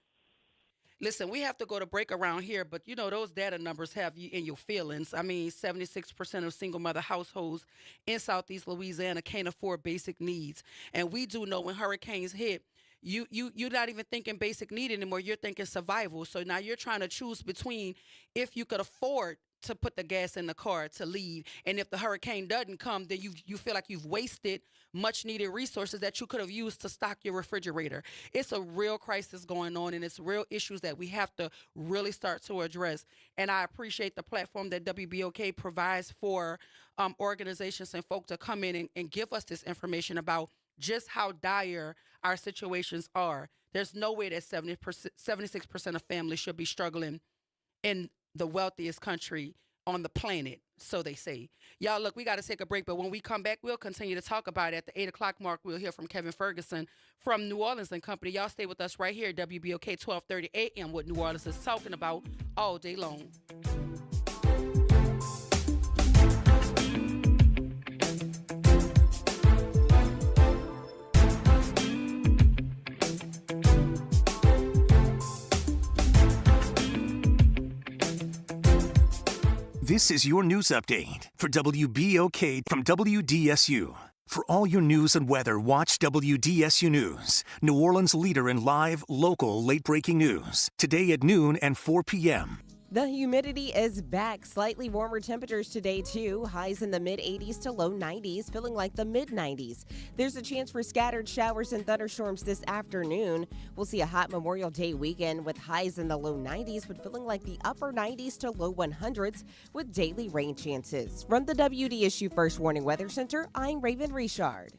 Listen, we have to go to break around here, but those data numbers have you in your feelings. I mean, 76% of single mother households in Southeast Louisiana can't afford basic needs. And we do know when hurricanes hit, you're not even thinking basic need anymore. You're thinking survival. So now you're trying to choose between if you could afford to put the gas in the car to leave, and if the hurricane doesn't come, then you feel like you've wasted much needed resources that you could have used to stock your refrigerator. It's a real crisis going on, and it's real issues that we have to really start to address. And I appreciate the platform that WBOK provides for organizations and folk to come in and give us this information about just how dire our situations are. There's no way that 76% of families should be struggling in the wealthiest country on the planet, so they say. Y'all, look, we got to take a break, but when we come back, we'll continue to talk about it. At the 8 o'clock mark, we'll hear from Kevin Ferguson from New Orleans and Company. Y'all stay with us right here at WBOK 1230 AM, what New Orleans is talking about all day long. This is your news update for WBOK from WDSU. For all your news and weather, watch WDSU News, New Orleans' leader in live, local, late-breaking news. Today at noon and 4 p.m. The humidity is back. Slightly warmer temperatures today, too. Highs in the mid-80s to low 90s, feeling like the mid-90s. There's a chance for scattered showers and thunderstorms this afternoon. We'll see a hot Memorial Day weekend with highs in the low 90s, but feeling like the upper 90s to low 100s with daily rain chances. From the WDSU First Warning Weather Center, I'm Raven Richard.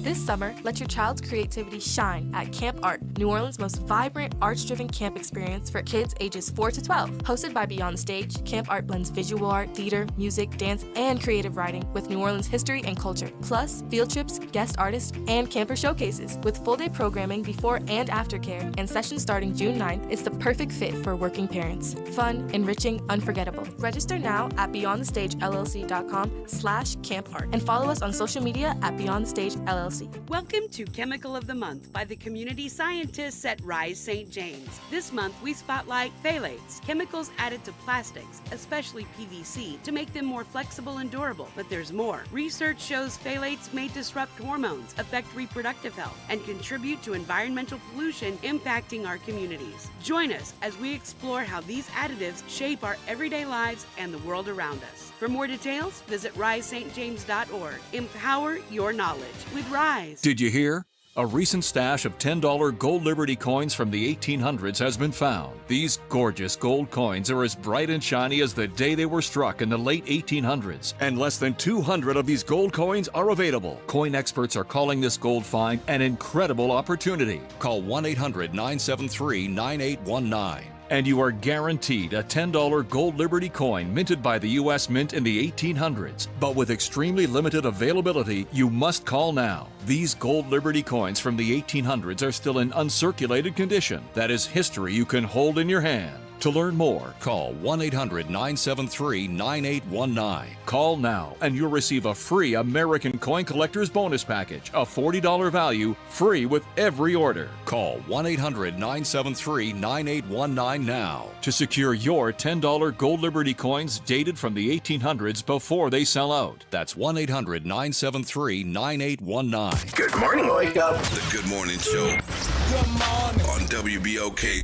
This summer, let your child's creativity shine at Camp Art, New Orleans' most vibrant, arts-driven camp experience for kids ages 4 to 12. Hosted by Beyond the Stage, Camp Art blends visual art, theater, music, dance, and creative writing with New Orleans history and culture. Plus, field trips, guest artists, and camper showcases. With full-day programming before and after care and sessions starting June 9th, it's the perfect fit for working parents. Fun, enriching, unforgettable. Register now at BeyondTheStageLLC.com/campart and follow us on social media at Beyond the Stage LLC. Welcome to Chemical of the Month by the community scientists at Rise St. James. This month, we spotlight phthalates, chemicals added to plastics, especially PVC, to make them more flexible and durable. But there's more. Research shows phthalates may disrupt hormones, affect reproductive health, and contribute to environmental pollution impacting our communities. Join us as we explore how these additives shape our everyday lives and the world around us. For more details, visit risestjames.org. Empower your knowledge with Rise. Did you hear? A recent stash of $10 gold Liberty coins from the 1800s has been found. These gorgeous gold coins are as bright and shiny as the day they were struck in the late 1800s. And less than 200 of these gold coins are available. Coin experts are calling this gold find an incredible opportunity. Call 1-800-973-9819. And you are guaranteed a $10 gold Liberty coin minted by the U.S. Mint in the 1800s. But with extremely limited availability, you must call now. These gold Liberty coins from the 1800s are still in uncirculated condition. That is history you can hold in your hand. To learn more, call 1-800-973-9819. Call now and you'll receive a free American Coin Collector's Bonus Package, a $40 value, free with every order. Call 1-800-973-9819 now to secure your $10 gold Liberty coins dated from the 1800s before they sell out. That's 1-800-973-9819. Good morning, Wake Up. The Good Morning Show. Good morning. On WBOK.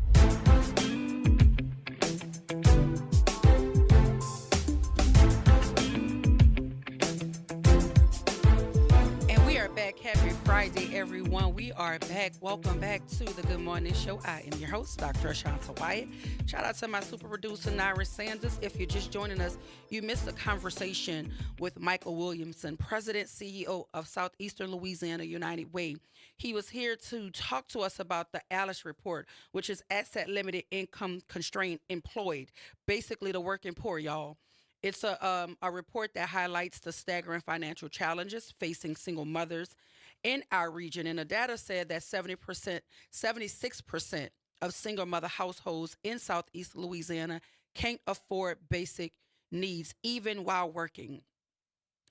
Happy Friday, everyone. We We are back. Welcome back to the Good Morning Show. I am your host, Dr. Ashanta Wyatt. Shout out to my super producer, Naira Sanders. If you're just joining us, you missed a conversation with Michael Williamson, President, CEO of Southeastern Louisiana United Way. He was here to talk to us about the ALICE report, which is Asset Limited Income Constrained Employed, basically the working poor, y'all. It's a report that highlights the staggering financial challenges facing single mothers in our region. And the data said that 76% of single mother households in Southeast Louisiana can't afford basic needs, even while working.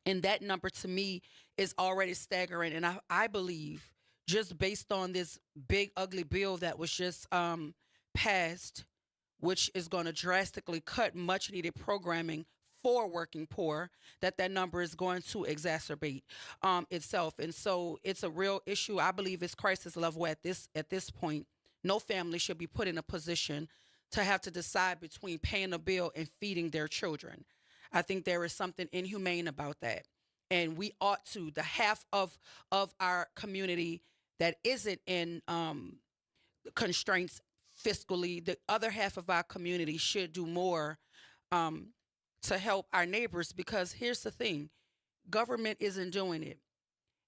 And that number to me is already staggering. And I believe, just based on this big, ugly bill that was just passed, which is going to drastically cut much needed programming for working poor, that number is going to exacerbate itself. And so it's a real issue. I believe it's crisis level at this point. No family should be put in a position to have to decide between paying a bill and feeding their children. I think there is something inhumane about that. And we ought to, the half of our community that isn't in constraints fiscally, the other half of our community should do more to help our neighbors, because here's the thing, government isn't doing it.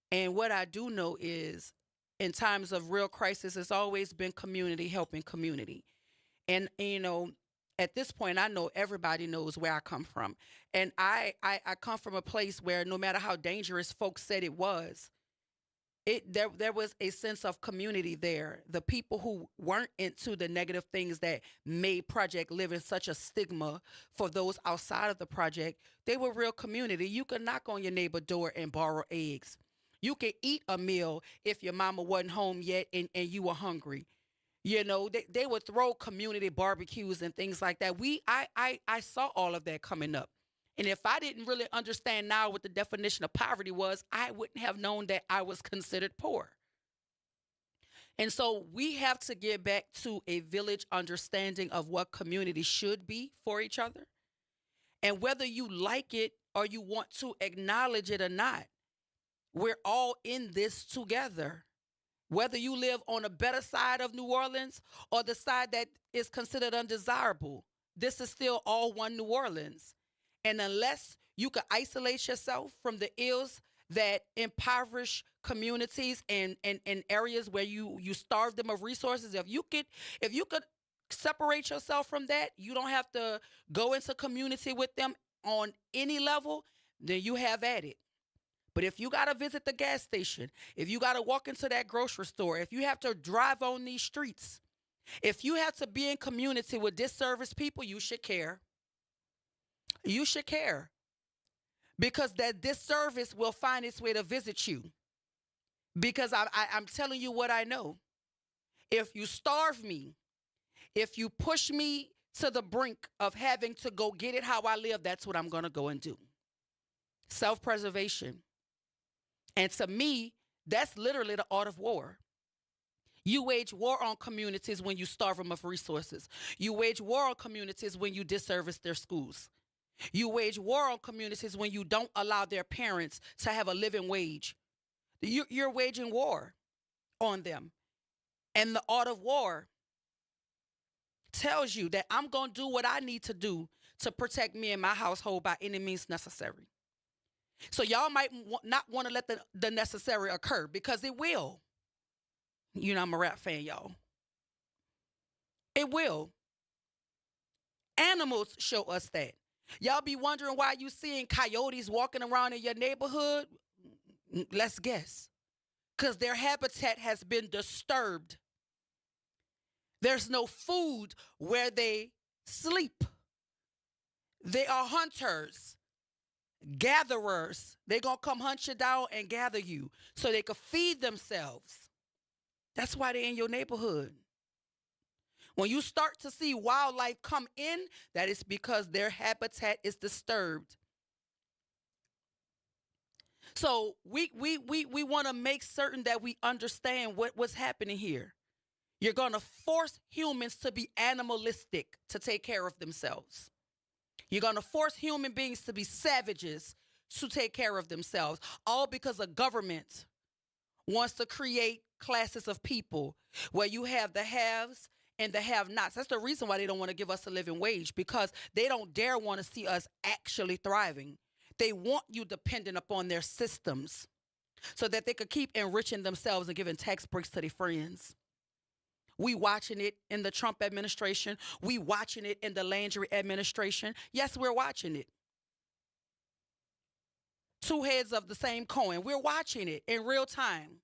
And what I do know is, in times of real crisis, it's always been community helping community. And, you know, at this point, I know everybody knows where I come from. And I come from a place where no matter how dangerous folks said it was, there was a sense of community there. The people who weren't into the negative things that made Project Living such a stigma for those outside of the project, they were real community. You could knock on your neighbor's door and borrow eggs. You could eat a meal if your mama wasn't home yet and you were hungry. You know, they would throw community barbecues and things like that. I saw all of that coming up. And if I didn't really understand now what the definition of poverty was, I wouldn't have known that I was considered poor. And so we have to get back to a village understanding of what community should be for each other. And whether you like it or you want to acknowledge it or not, we're all in this together. Whether you live on a better side of New Orleans or the side that is considered undesirable, this is still all one New Orleans. And unless you can isolate yourself from the ills that impoverish communities and areas where you starve them of resources, if you could separate yourself from that, you don't have to go into community with them on any level, then you have at it. But if you got to visit the gas station, if you got to walk into that grocery store, if you have to drive on these streets, if you have to be in community with disserviced people, you should care. You should care, because that disservice will find its way to visit you. Because I'm telling you what I know. If you starve me, if you push me to the brink of having to go get it how I live, that's what I'm going to go and do. Self-preservation. And to me, that's literally the art of war. You wage war on communities when you starve them of resources. You wage war on communities when you disservice their schools. You wage war on communities when you don't allow their parents to have a living wage. You're waging war on them. And the art of war tells you that I'm going to do what I need to do to protect me and my household by any means necessary. So y'all might not want to let the necessary occur, because it will. You know, I'm a rap fan, y'all. It will. Animals show us that. Y'all be wondering why you seeing coyotes walking around in your neighborhood? Let's guess. Because their habitat has been disturbed. There's no food where they sleep. They are hunters, gatherers. They're going to come hunt you down and gather you so they can feed themselves. That's why they're in your neighborhood. When you start to see wildlife come in, that is because their habitat is disturbed. So we want to make certain that we understand what's happening here. You're going to force humans to be animalistic to take care of themselves. You're going to force human beings to be savages to take care of themselves, all because a government wants to create classes of people where you have the haves and the have-nots. That's the reason why they don't want to give us a living wage, because they don't dare want to see us actually thriving. They want you dependent upon their systems so that they could keep enriching themselves and giving tax breaks to their friends. We watching it in the Trump administration. We watching it in the Landry administration. Yes, we're watching it. Two heads of the same coin. We're watching it in real time.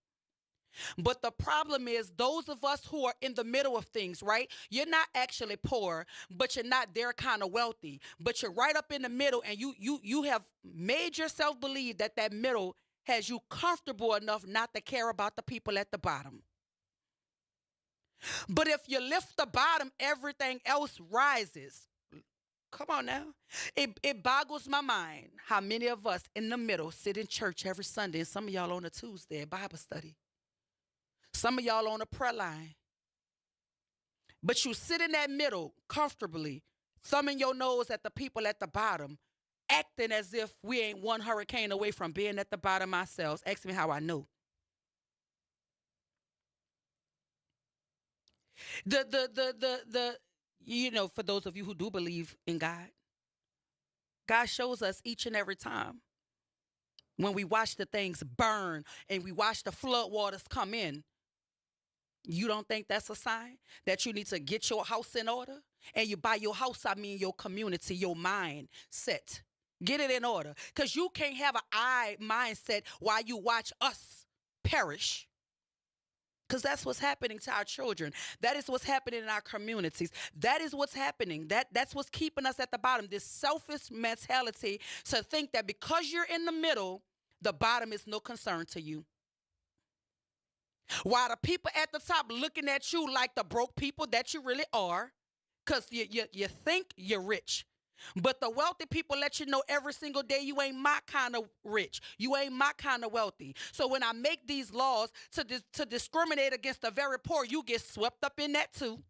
But the problem is those of us who are in the middle of things, right? You're not actually poor, but you're not there kind of wealthy. But you're right up in the middle, and you have made yourself believe that that middle has you comfortable enough not to care about the people at the bottom. But if you lift the bottom, everything else rises. Come on now. It boggles my mind how many of us in the middle sit in church every Sunday, and some of y'all on a Tuesday at Bible study. Some of y'all on a prayer line. But you sit in that middle comfortably, thumbing your nose at the people at the bottom, acting as if we ain't one hurricane away from being at the bottom ourselves. Ask me how I know. For those of you who do believe in God, God shows us each and every time when we watch the things burn and we watch the flood waters come in. You don't think that's a sign that you need to get your house in order? And you by your house, I mean your community, your mindset. Get it in order. Because you can't have an I mindset while you watch us perish. Because that's what's happening to our children. That is what's happening in our communities. That is what's happening. That's what's keeping us at the bottom. This selfish mentality to think that because you're in the middle, the bottom is no concern to you. While the people at the top looking at you like the broke people that you really are, because you think you're rich. But the wealthy people let you know every single day you ain't my kind of rich. You ain't my kind of wealthy. So when I make these laws to discriminate against the very poor, you get swept up in that too.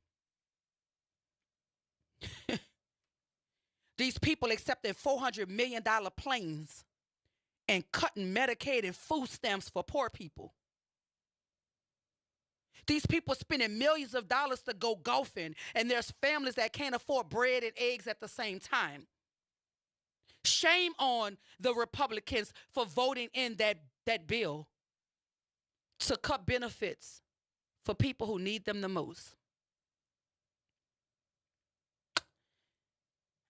These people accepting $400 million planes and cutting Medicaid and food stamps for poor people. These people spending millions of dollars to go golfing, and there's families that can't afford bread and eggs at the same time. Shame on the Republicans for voting in that bill to cut benefits for people who need them the most.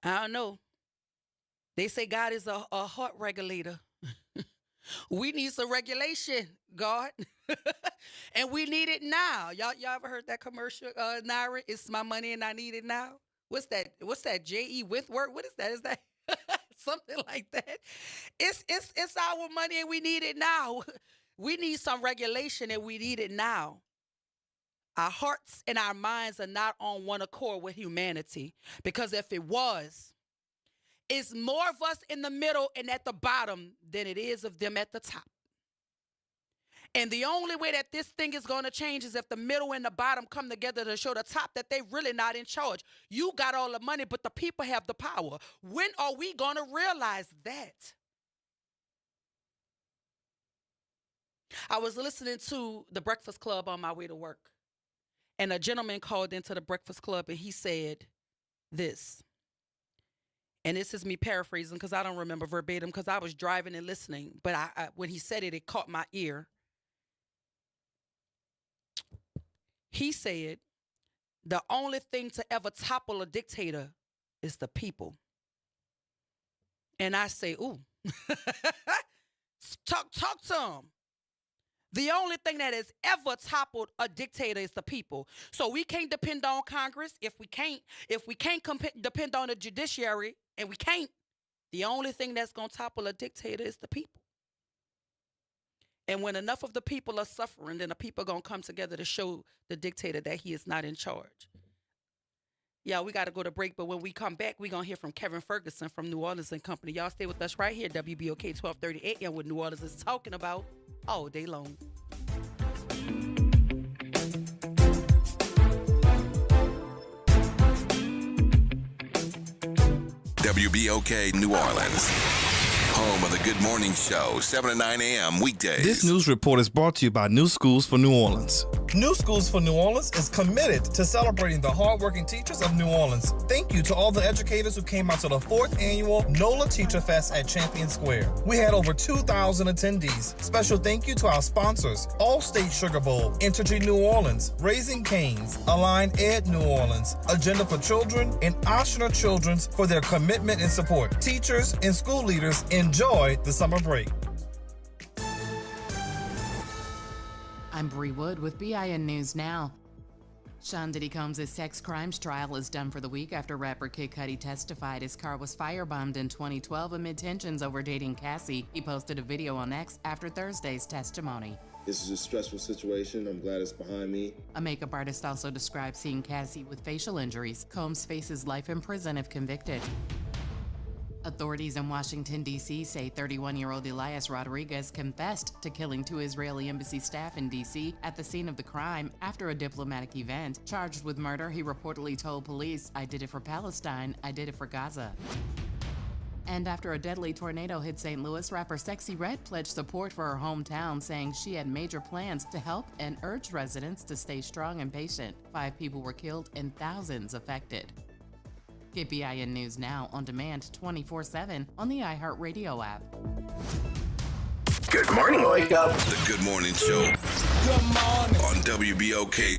I don't know. They say God is a heart regulator. We need some regulation, God. And we need it now. Y'all ever heard that commercial, Naira? It's my money and I need it now. What's that? J.E. Withworth? What is that? Is that something like that? It's our money and we need it now. We need some regulation and we need it now. Our hearts and our minds are not on one accord with humanity. Because if it was, it's more of us in the middle and at the bottom than it is of them at the top. And the only way that this thing is going to change is if the middle and the bottom come together to show the top that they're really not in charge. You got all the money, but the people have the power. When are we going to realize that? I was listening to The Breakfast Club on my way to work. And a gentleman called into The Breakfast Club and he said this. And this is me paraphrasing because I don't remember verbatim because I was driving and listening. But when he said it, it caught my ear. He said, the only thing to ever topple a dictator is the people. And I say, ooh, talk to him. The only thing that has ever toppled a dictator is the people. So we can't depend on Congress. If we can't depend on the judiciary, and we can't, the only thing that's going to topple a dictator is the people. And when enough of the people are suffering, then the people are going to come together to show the dictator that he is not in charge. Yeah, we got to go to break, but when we come back, we're going to hear from Kevin Ferguson from New Orleans and Company. Y'all stay with us right here, WBOK 1230 AM, what New Orleans is talking about all day long. WBOK New Orleans. Home of the Good Morning Show, 7 to 9 a.m. weekdays. This news report is brought to you by New Schools for New Orleans. New Schools for New Orleans is committed to celebrating the hardworking teachers of New Orleans. Thank you to all the educators who came out to the 4th annual NOLA Teacher Fest at Champion Square. We had over 2,000 attendees. Special thank you to our sponsors, Allstate Sugar Bowl, Entergy New Orleans, Raising Cane's, Align Ed New Orleans, Agenda for Children, and Oshner Children's for their commitment and support. Teachers and school leaders, enjoy the summer break. I'm Bree Wood with BIN News Now. Sean Diddy Combs' sex crimes trial is done for the week after rapper Kid Cudi testified his car was firebombed in 2012 amid tensions over dating Cassie. He posted a video on X after Thursday's testimony. This is a stressful situation. I'm glad it's behind me. A makeup artist also described seeing Cassie with facial injuries. Combs faces life in prison if convicted. Authorities in Washington, D.C. say 31-year-old Elias Rodriguez confessed to killing 2 Israeli embassy staff in D.C. at the scene of the crime after a diplomatic event. Charged with murder, he reportedly told police, "I did it for Palestine, I did it for Gaza." And after a deadly tornado hit St. Louis, rapper Sexy Red pledged support for her hometown, saying she had major plans to help and urged residents to stay strong and patient. 5 people were killed and thousands affected. Get BIN News Now on demand 24/7 on the iHeartRadio app. Good morning. Wake up. The Good Morning Show. Good morning. On WBOK.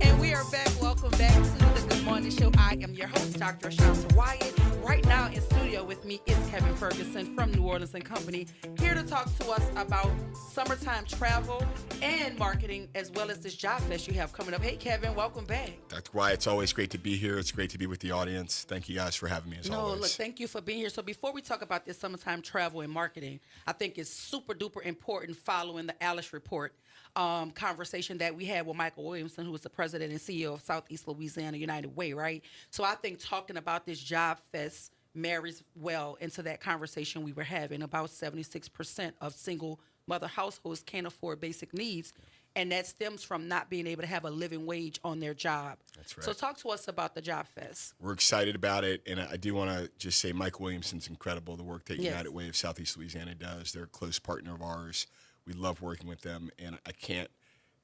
And we are back. Welcome back to the Good Morning Show. I am your host, Dr. Ashanta Wyatt. Right now in studio with me is Kevin Ferguson from New Orleans and Company, here to talk to us about summertime travel and marketing, as well as this job fest you have coming up. Hey, Kevin, welcome back. Dr. Wyatt, it's always great to be here. It's great to be with the audience. Thank you guys for having me, as always. Look, thank you for being here. So before we talk about this summertime travel and marketing, I think it's super duper important following the Alice Report conversation that we had with Michael Williamson, who was the president and CEO of Southeast Louisiana United Way, right? So I think talking about this job fest marries well into that conversation we were having. About 76% of single mother households can't afford basic needs, and that stems from not being able to have a living wage on their job. That's right. So talk to us about the job fest. We're excited about it, and I do want to just say Mike Williamson's incredible, the work that United Way of Southeast Louisiana does. They're a close partner of ours. We love working with them, and I can't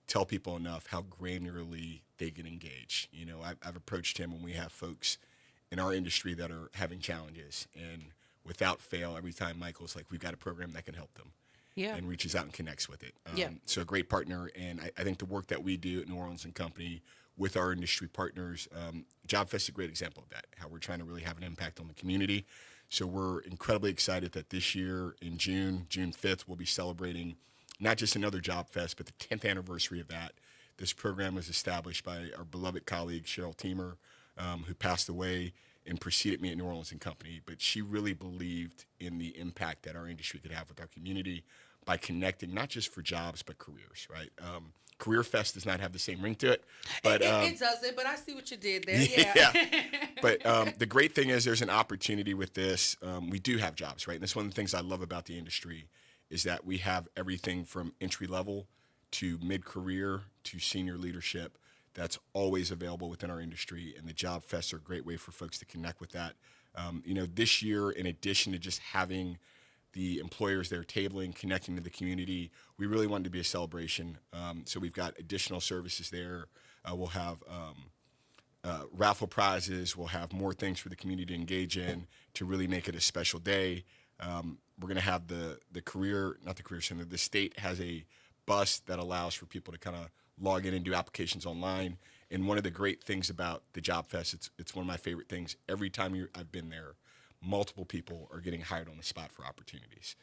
tell people enough how granularly they get engaged. You know, I've approached him when we have folks in our industry that are having challenges, and without fail, every time Michael's like, we've got a program that can help them. Yeah. And reaches out and connects with it. Yeah. So a great partner, and I think the work that we do at New Orleans and Company with our industry partners, Job Fest is a great example of that, how we're trying to really have an impact on the community. So we're incredibly excited that this year in June 5th, we'll be celebrating not just another Job Fest, but the 10th anniversary of that. This program was established by our beloved colleague, Cheryl Teamer, who passed away and preceded me at New Orleans and Company. But she really believed in the impact that our industry could have with our community by connecting not just for jobs, but careers, right? Career Fest does not have the same ring to it. But it doesn't, but I see what you did there. Yeah. But the great thing is there's an opportunity with this. We do have jobs, right? And that's one of the things I love about the industry is that we have everything from entry level to mid-career to senior leadership that's always available within our industry. And the Job Fests are a great way for folks to connect with that. This year, in addition to just having the employers there tabling, connecting to the community, we really wanted to be a celebration. So we've got additional services there. We'll have raffle prizes. We'll have more things for the community to engage in to really make it a special day. We're going to have the Career Center. The state has a bus that allows for people to kind of log in and do applications online. And one of the great things about the Job Fest, it's one of my favorite things. Every time I've been there, multiple people are getting hired on the spot for opportunities.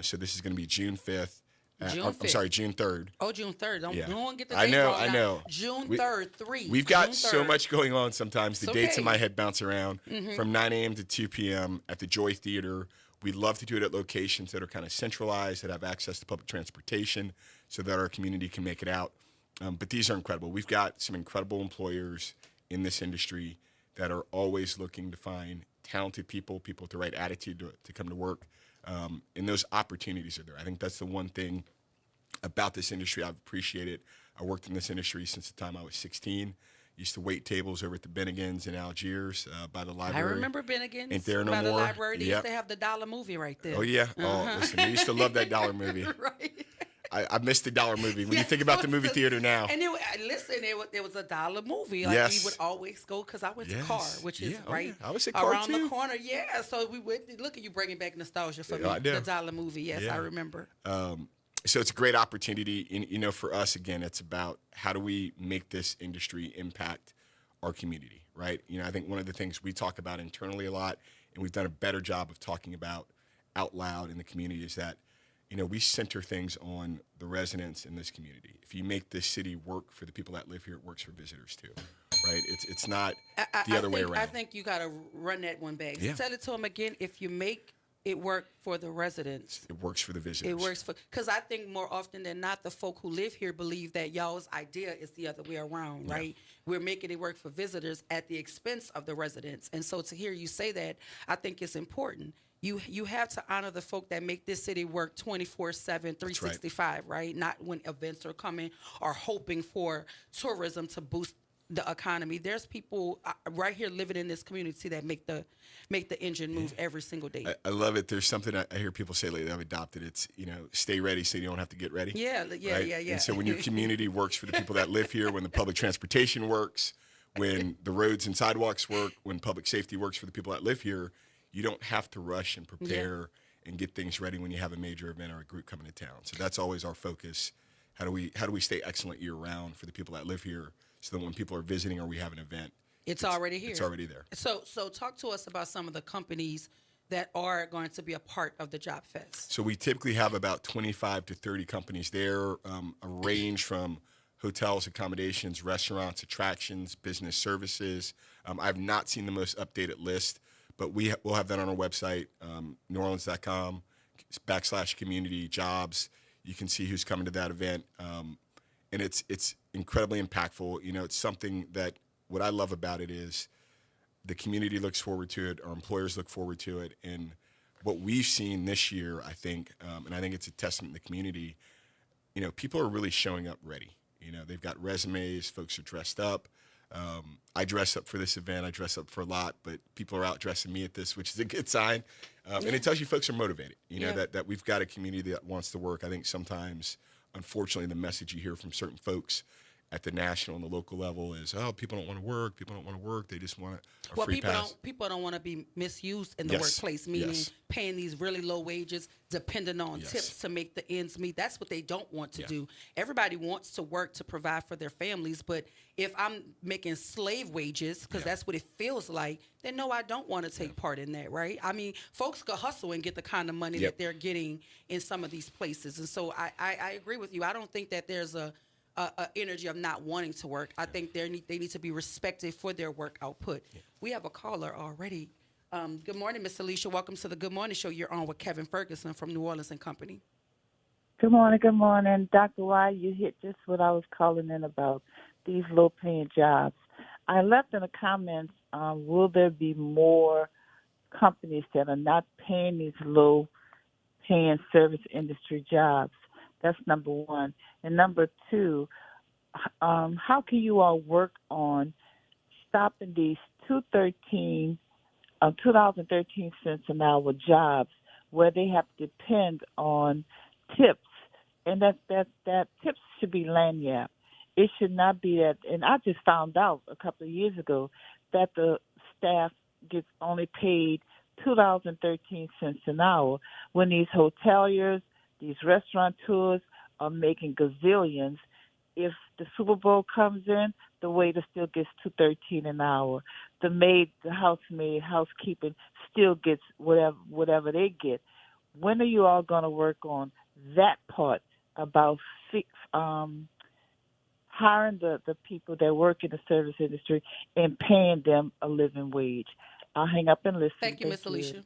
So this is going to be June 5th. June 3rd. Oh, June 3rd. Don't get the I date know, wrong I now. know. June 3rd, 3. We've got June so 3rd. much going on sometimes. The dates in my head bounce around. Mhm. From 9 a.m. to 2 p.m. at the Joy Theater. We'd love to do it at locations that are kind of centralized, that have access to public transportation so that our community can make it out. But these are incredible. We've got some incredible employers in this industry that are always looking to find talented people with the right attitude to come to work. And those opportunities are there. I think that's the one thing about this industry I've appreciated. I worked in this industry since the time I was 16. Used to wait tables over at the Bennigan's in Algiers by the library. I remember Bennigan's Ain't there no by the more? library. They Yep. used to have the dollar movie right there. Oh, yeah. Oh, listen, I used to love that dollar movie. Right. I missed the dollar movie. When you think about the movie theater now. And it was a dollar movie. Like Yes. we would always go because I went to Yes. Car, which is Yeah. Oh, right yeah. I was at Car, around too. the corner. Yeah, so we would look at you bringing back nostalgia for Yeah, me. I do. The dollar movie. Yes, Yeah. I remember. So it's a great opportunity. And, for us, again, it's about how do we make this industry impact our community, right? I think one of the things we talk about internally a lot, and we've done a better job of talking about out loud in the community, is that, we center things on the residents in this community. If you make this city work for the people that live here, it works for visitors too, right? It's not the other way around. I think you got to run that one back. Yeah. Tell it to them again. If you make it work for the residents, It works for the visitors. it works for, because I think more often than not, the folk who live here believe that y'all's idea is the other way around, right? We're making it work for visitors at the expense of the residents. And so to hear you say that, I think it's important. You have to honor the folk that make this city work 24/7, 365, right? Not when events are coming or hoping for tourism to boost the economy. There's people right here living in this community that make the engine move every single day. I love it. There's something I hear people say lately I've adopted. It's, stay ready so you don't have to get ready. Yeah. Right? And so when your community works for the people that live here, when the public transportation works, when the roads and sidewalks work, when public safety works for the people that live here, you don't have to rush and prepare and get things ready when you have a major event or a group coming to town. So that's always our focus. How do we stay excellent year round for the people that live here, so that when people are visiting or we have an event, it's already here. It's already there. So talk to us about some of the companies that are going to be a part of the Job Fest. So we typically have about 25 to 30 companies there, a range from hotels, accommodations, restaurants, attractions, business services. I've not seen the most updated list, but we'll have that on our website, neworleans.com/community jobs. You can see who's coming to that event. And it's incredibly impactful. It's something that what I love about it is the community looks forward to it, our employers look forward to it. And what we've seen this year, I think, and I think it's a testament to the community, people are really showing up ready. They've got resumes, folks are dressed up. I dress up for this event. I dress up for a lot, but people are out dressing me at this, which is a good sign. And it tells you folks are motivated, that we've got a community that wants to work. I think sometimes, unfortunately, the message you hear from certain folks at the national and the local level is, people don't want to work. People don't want to work. They just want a free pass. People don't want to be misused in the workplace, meaning paying these really low wages, depending on tips to make the ends meet. That's what they don't want to do. Everybody wants to work to provide for their families, but if I'm making slave wages, because that's what it feels like, then no, I don't want to take part in that, right? I mean, folks could hustle and get the kind of money that they're getting in some of these places. And so I agree with you. I don't think that there's a energy of not wanting to work. I think they need to be respected for their work output. We have a caller already. Good morning, Miss Alicia. Welcome to the Good Morning Show. You're on with Kevin Ferguson from New Orleans and Company. Good morning. Dr. Y, you hit just what I was calling in about, these low-paying jobs. I left in the comments, will there be more companies that are not paying these low-paying service industry jobs? That's number one. And number two, how can you all work on stopping these 2013 cents an hour jobs where they have to depend on tips? And that tips should be lanyard. It should not be that. And I just found out a couple of years ago that the staff gets only paid $2.13 an hour when these hoteliers, these restaurateurs are making gazillions. If the Super Bowl comes in, the waiter still gets $2.13 an hour. The maid, the housemaid, housekeeping still gets whatever they get. When are you all going to work on that part about hiring the people that work in the service industry and paying them a living wage? I'll hang up and listen. Thank you, Miss Alicia.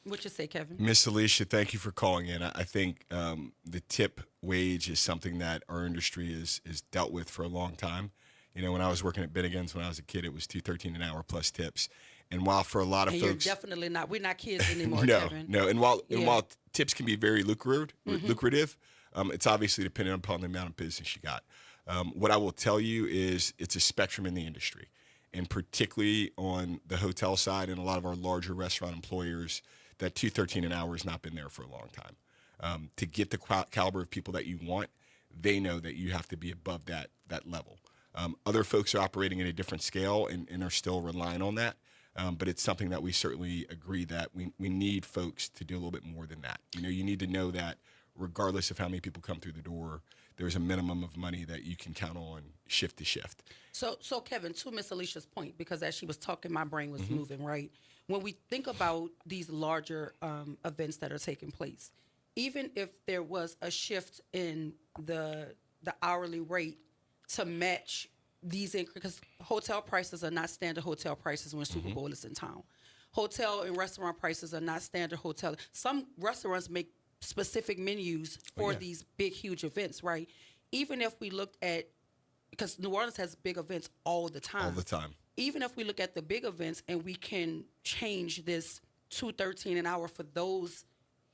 What you say, Kevin? Miss Alicia, thank you for calling in. I think the tip wage is something that our industry is dealt with for a long time. When I was working at Bennigan's when I was a kid, it was $2.13 an hour plus tips. And while for a lot of and folks, you're definitely not. We're not kids anymore, no, Kevin. no. And while tips can be very lucrative, it's obviously dependent upon the amount of business you got. What I will tell you is it's a spectrum in the industry, and particularly on the hotel side and a lot of our larger restaurant employers, that $213 an hour has not been there for a long time. To get the caliber of people that you want, they know that you have to be above that level. Other folks are operating at a different scale and are still relying on that. But it's something that we certainly agree that we need folks to do a little bit more than that. You need to know that regardless of how many people come through the door, there's a minimum of money that you can count on shift to shift. So Kevin, to Miss Alicia's point, because as she was talking, my brain was moving, right? When we think about these larger events that are taking place, even if there was a shift in the hourly rate to match these because hotel prices are not standard hotel prices when Super Bowl is in town. Hotel and restaurant prices are not standard hotel. Some restaurants make specific menus for these big, huge events, right? Even if we looked at, because New Orleans has big events all the time. All the time. Even if we look at the big events and we can change this $213 an hour for those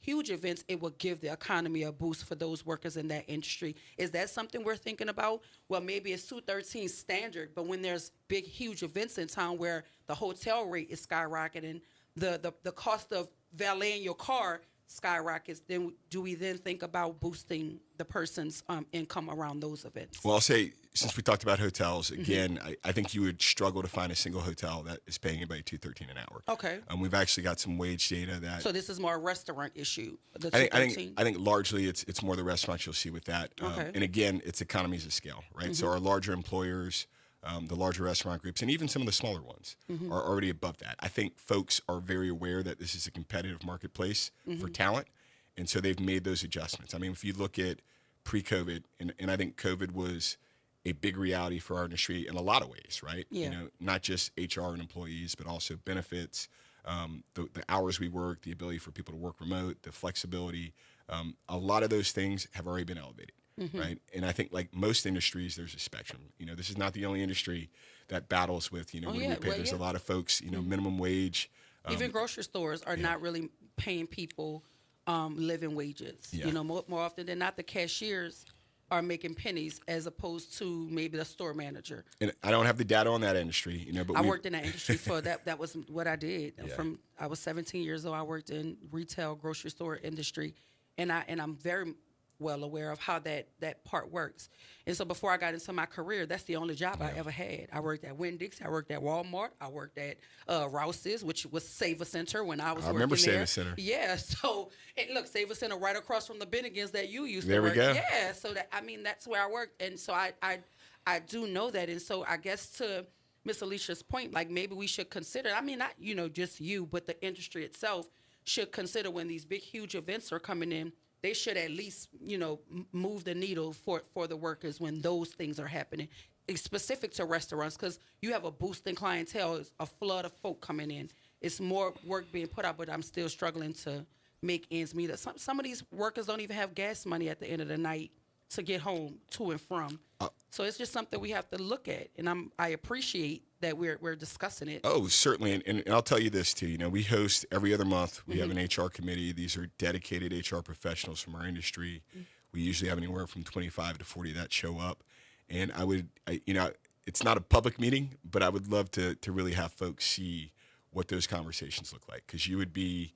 huge events, it will give the economy a boost for those workers in that industry. Is that something we're thinking about? Well, maybe it's $213 standard, but when there's big, huge events in town where the hotel rate is skyrocketing, the cost of valeting your car skyrockets, then do we then think about boosting the person's income around those events? Well, I'll say, since we talked about hotels, again, I think you would struggle to find a single hotel that is paying anybody $213 an hour. Okay. We've actually got some wage data that. So this is more a restaurant issue. The I think largely it's more the restaurants you'll see with that. Okay. And again, it's economies of scale, right? So our larger employers, the larger restaurant groups, and even some of the smaller ones are already above that. I think folks are very aware that this is a competitive marketplace for talent, and so they've made those adjustments. I mean, if you look at pre-COVID, and I think COVID was a big reality for our industry in a lot of ways, right? Yeah. Not just HR and employees, but also benefits, the hours we work, the ability for people to work remote, the flexibility. A lot of those things have already been elevated. Right. And I think like most industries, there's a spectrum. This is not the only industry that battles with, what do we pay? There's a lot of folks, minimum wage. Even grocery stores are not really paying people living wages. Yeah. More often than not, the cashiers are making pennies as opposed to maybe the store manager. And I don't have the data on that industry, but I worked in that industry for that. That was what I did. I was 17 years old. I worked in retail grocery store industry, and I'm very well aware of how that part works. And so before I got into my career, that's the only job I ever had. I worked at Winn-Dixie, I worked at Walmart, I worked at Rouse's, which was Save a Center when I was working there. I remember Save a Center. Yeah, so, and look, Save a Center right across from the Bennigan's that you used to work. There we go. Yeah, so that's where I worked. And so I do know that. And so I guess to Miss Alicia's point, like maybe we should consider, not, just you, but the industry itself should consider when these big, huge events are coming in, they should at least, move the needle for the workers when those things are happening. It's specific to restaurants because you have a boost in clientele, it's a flood of folk coming in. It's more work being put out, but I'm still struggling to make ends meet. Some of these workers don't even have gas money at the end of the night to get home to and from. So it's just something we have to look at, and I appreciate that we're discussing it. Oh, certainly, and I'll tell you this too. We host every other month. We have an HR committee. These are dedicated HR professionals from our industry. We usually have anywhere from 25 to 40 that show up, and it's not a public meeting, but I would love to really have folks see what those conversations look like, because you would be.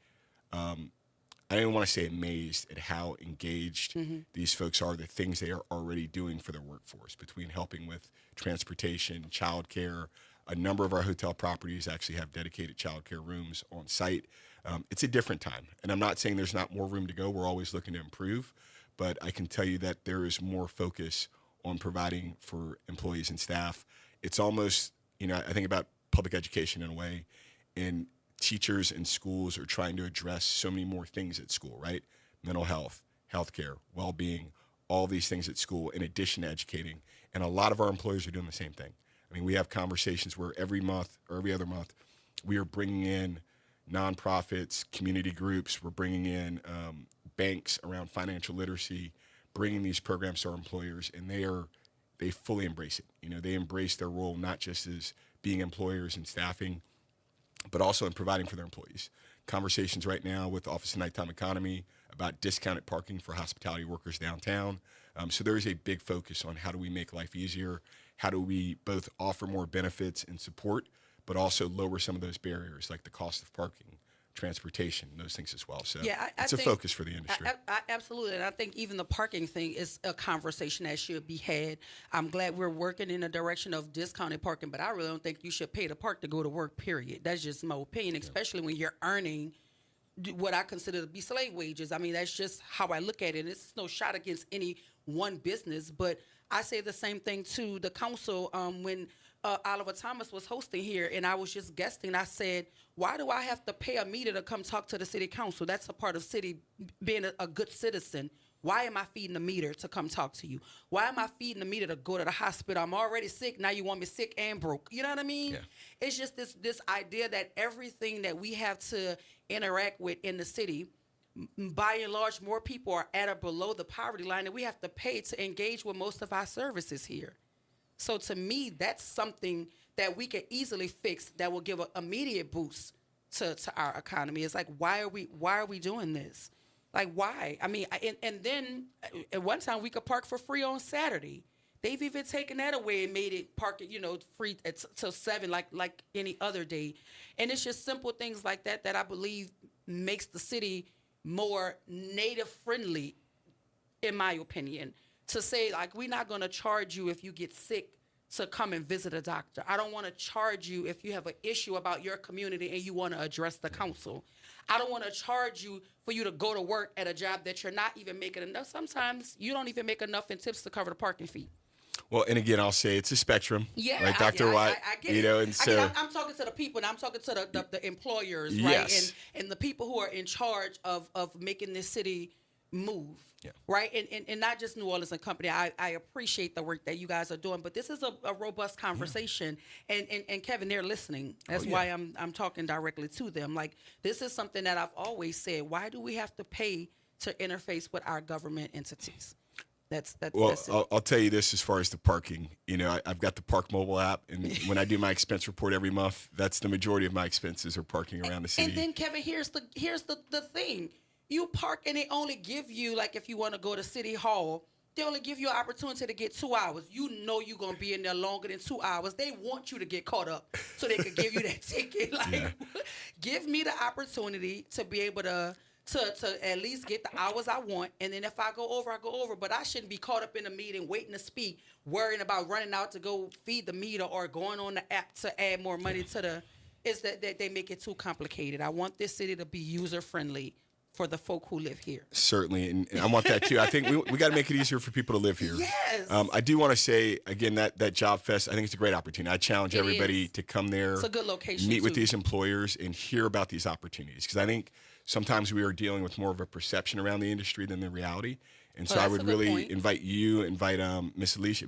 I don't want to say amazed at how engaged these folks are, the things they are already doing for their workforce, between helping with transportation, childcare. A number of our hotel properties actually have dedicated childcare rooms on site. It's a different time. And I'm not saying there's not more room to go. We're always looking to improve. But I can tell you that there is more focus on providing for employees and staff. It's almost, I think about public education in a way. And teachers and schools are trying to address so many more things at school, right? Mental health, healthcare, well-being, all these things at school in addition to educating. And a lot of our employers are doing the same thing. I mean, we have conversations where every month or every other month, we are bringing in nonprofits, community groups. We're bringing in banks around financial literacy, bringing these programs to our employers, and they fully embrace it. They embrace their role not just as being employers and staffing, but also in providing for their employees. Conversations right now with the Office of Nighttime Economy about discounted parking for hospitality workers downtown. So there is a big focus on how do we make life easier, how do we both offer more benefits and support, but also lower some of those barriers like the cost of parking, transportation, those things as well. So it's a focus for the industry. Absolutely. And I think even the parking thing is a conversation that should be had. I'm glad we're working in the direction of discounted parking, but I really don't think you should pay to park to go to work, period. That's just my opinion, especially when you're earning what I consider to be slave wages. I mean, that's just how I look at it. It's no shot against any one business, but I say the same thing to the council when Oliver Thomas was hosting here, and I was just guesting. I said, why do I have to pay a meter to come talk to the city council? That's a part of city being a good citizen. Why am I feeding the meter to come talk to you? Why am I feeding the meter to go to the hospital? I'm already sick. Now you want me sick and broke. You know what I mean? Yeah. It's just this idea that everything that we have to interact with in the city, by and large, more people are at or below the poverty line, and we have to pay to engage with most of our services here. So to me, that's something that we can easily fix that will give an immediate boost to our economy. It's like, why are we doing this? Like, why? I mean, and then at one time we could park for free on Saturday. They've even taken that away and made it free till 7 like any other day. And it's just simple things like that I believe makes the city more native friendly, in my opinion. To say, like, we're not going to charge you if you get sick to come and visit a doctor. I don't want to charge you if you have an issue about your community and you want to address the council. I don't want to charge you for you to go to work at a job that you're not even making enough. Sometimes you don't even make enough in tips to cover the parking fee. Well, and again, I'll say it's a spectrum, yeah, right, Dr. Watt? I get it. And so I'm talking to the people, and I'm talking to the employers, yes. right, and the people who are in charge of making this city move, right, and not just New Orleans and Company. I appreciate the work that you guys are doing, but this is a robust conversation, and Kevin, they're listening. That's why I'm talking directly to them. Like, this is something that I've always said. Why do we have to pay to interface with our government entities? That's I'll tell you this as far as the parking. I've got the Park Mobile app, and when I do my expense report every month, that's the majority of my expenses are parking around the city. And then, Kevin, here's the thing. You park, and they only give you, like, if you want to go to City Hall, they only give you an opportunity to get 2 hours. You know you're going to be in there longer than 2 hours. They want you to get caught up so they can give you that ticket. Like, give me the opportunity to be able to at least get the hours I want, and then if I go over, I go over. But I shouldn't be caught up in a meeting waiting to speak, worrying about running out to go feed the meter or going on the app to add more money to the. Is that they make it too complicated? I want this city to be user friendly for the folk who live here. Certainly, and I want that too. I think we got to make it easier for people to live here. Yes. I do want to say again that Job Fest, I think it's a great opportunity. I challenge everybody to come there. It's a good location. Meet with these employers and hear about these opportunities, because I think sometimes we are dealing with more of a perception around the industry than the reality. And so I would really invite Miss Alicia,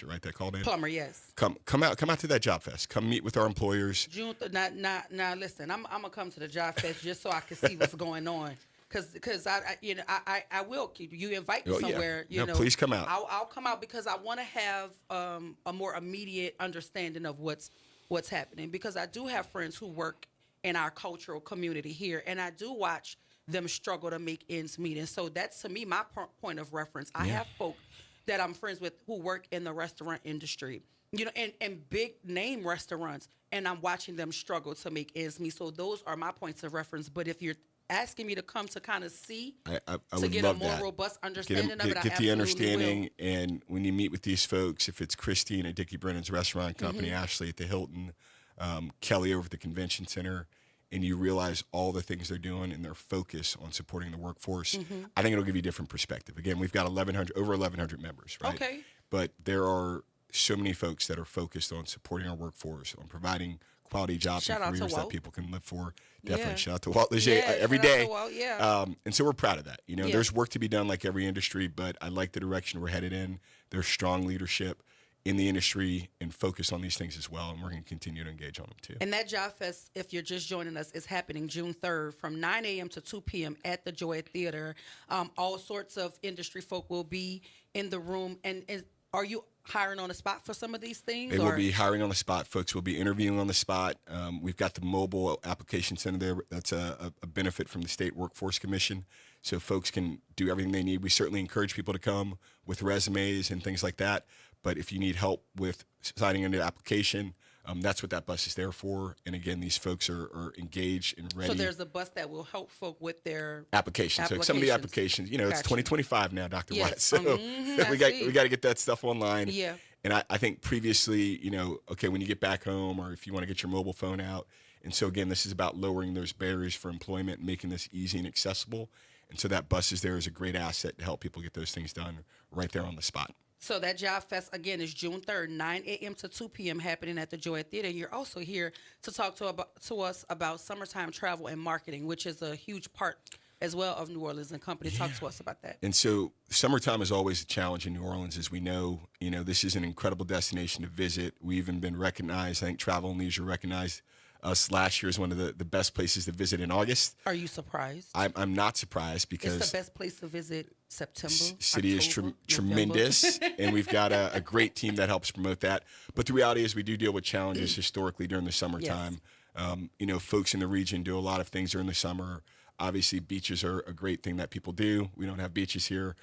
right? That called in? Plummer, yes. Come out to that Job Fest. Come meet with our employers. June. Now listen, I'm gonna come to the Job Fest just so I can see what's going on. Because I will keep you invite me somewhere. Yeah. Please come out. I'll come out because I want to have a more immediate understanding of what's happening, because I do have friends who work in our cultural community here, and I do watch them struggle to make ends meet. And so that's, to me, my point of reference. I have folk that I'm friends with who work in the restaurant industry, and big name restaurants, and I'm watching them struggle to make ends meet. So those are my points of reference. But if you're asking me to come to kind of see, I to would get love a more that. robust understanding of it, I get the understanding, will. and when you meet with these folks, if it's Christine at Dickie Brennan's Restaurant Company, Ashley at the Hilton, Kelly over at the Convention Center, and you realize all the things they're doing and their focus on supporting the workforce, I think it'll give you a different perspective. Again, we've got over 1,100 members, right? Okay. But there are so many folks that are focused on supporting our workforce, on providing quality jobs and careers that people can live for. Definitely shout out to Walt Leger every day. And so we're proud of that. There's work to be done like every industry, but I like the direction we're headed in. There's strong leadership in the industry and focus on these things as well, and we're going to continue to engage on them too. And that Job Fest, if you're just joining us, is happening June 3rd from 9 a.m. to 2 p.m. at the Joy Theater. All sorts of industry folk will be in the room, and Are you hiring on the spot for some of these things? They will be hiring on the spot. Folks will be interviewing on the spot. We've got the mobile application center there. That's a benefit from the State Workforce Commission. So folks can do everything they need. We certainly encourage people to come with resumes and things like that. But if you need help with signing into the application, that's what that bus is there for. And again, these folks are engaged and ready. So there's a bus that will help folk with their applications. So some of the applications, you know, it's 2025 now, Dr. Yes. Watt. So we got to get that stuff online. Yeah. And I think previously, you know, okay, when you get back home or if you want to get your mobile phone out. And so again, this is about lowering those barriers for employment and making this easy and accessible. And so that bus is there as a great asset to help people get those things done right there on the spot. So that Job Fest, again, is June 3rd, 9 a.m. to 2 p.m. happening at the Joy Theater. And you're also here to talk to us about summertime travel and marketing, which is a huge part as well of New Orleans and Company. Talk to us about that. And so summertime is always a challenge in New Orleans, as we know. You know, this is an incredible destination to visit. We've even been recognized, I think Travel and Leisure recognized us last year as one of the best places to visit in August. Are you surprised? I'm not surprised because it's the best place to visit September. City October, is tremendous, and we've got a great team that helps promote that. But the reality is we do deal with challenges historically during the summertime. Yes. You know, folks in the region do a lot of things during the summer. Obviously, beaches are a great thing that people do. We don't have beaches here.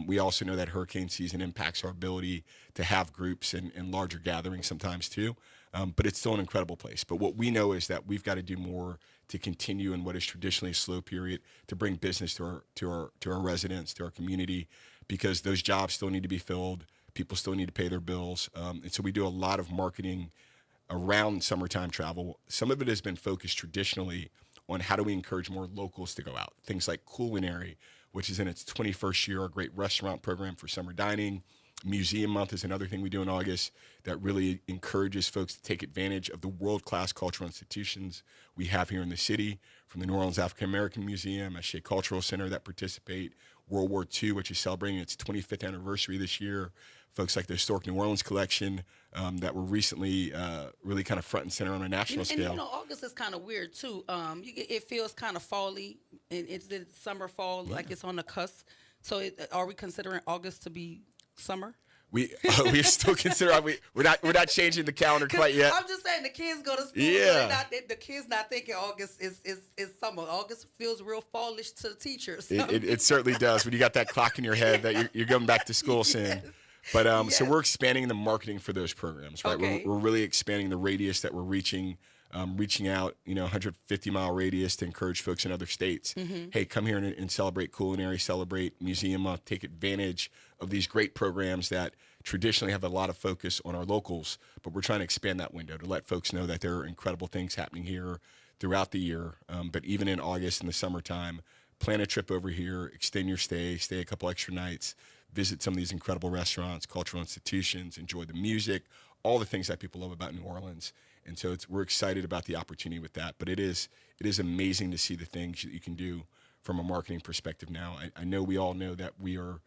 We also know that hurricane season impacts our ability to have groups and larger gatherings sometimes too. But it's still an incredible place. But what we know is that we've got to do more to continue in what is traditionally a slow period to bring business to our residents, to our community, because those jobs still need to be filled. People still need to pay their bills. And so we do a lot of marketing around summertime travel. Some of it has been focused traditionally on how do we encourage more locals to go out. Things like Culinary, which is in its 21st year, a great restaurant program for summer dining. Museum Month is another thing we do in August that really encourages folks to take advantage of the world-class cultural institutions we have here in the city, from the New Orleans African American Museum, Shea Cultural Center that participate, World War II, which is celebrating its 25th anniversary this year, folks like the Historic New Orleans Collection that were recently really kind of front and center on a national scale. And you know, August is kind of weird too. It feels kind of fall-y, and it's the summer fall, like it's on the cusp. So are we considering August to be summer? We still consider we're not changing the calendar quite yet. I'm just saying the kids go to school. Yeah. So the kids not thinking August is summer. August feels real fallish to the teachers. It certainly does when you got that clock in your head that you're going back to school soon. Yes. But so we're expanding the marketing for those programs, right? Okay. We're really expanding the radius that we're reaching out, 150-mile radius to encourage folks in other states. Mm-hmm. Hey, come here and celebrate Culinary, celebrate Museum Month, take advantage of these great programs that traditionally have a lot of focus on our locals, but we're trying to expand that window to let folks know that there are incredible things happening here throughout the year. But even in August and the summertime, plan a trip over here, extend your stay a couple extra nights, visit some of these incredible restaurants, cultural institutions, enjoy the music, all the things that people love about New Orleans. And so we're excited about the opportunity with that. But it is amazing to see the things that you can do from a marketing perspective now. I know we all know that we are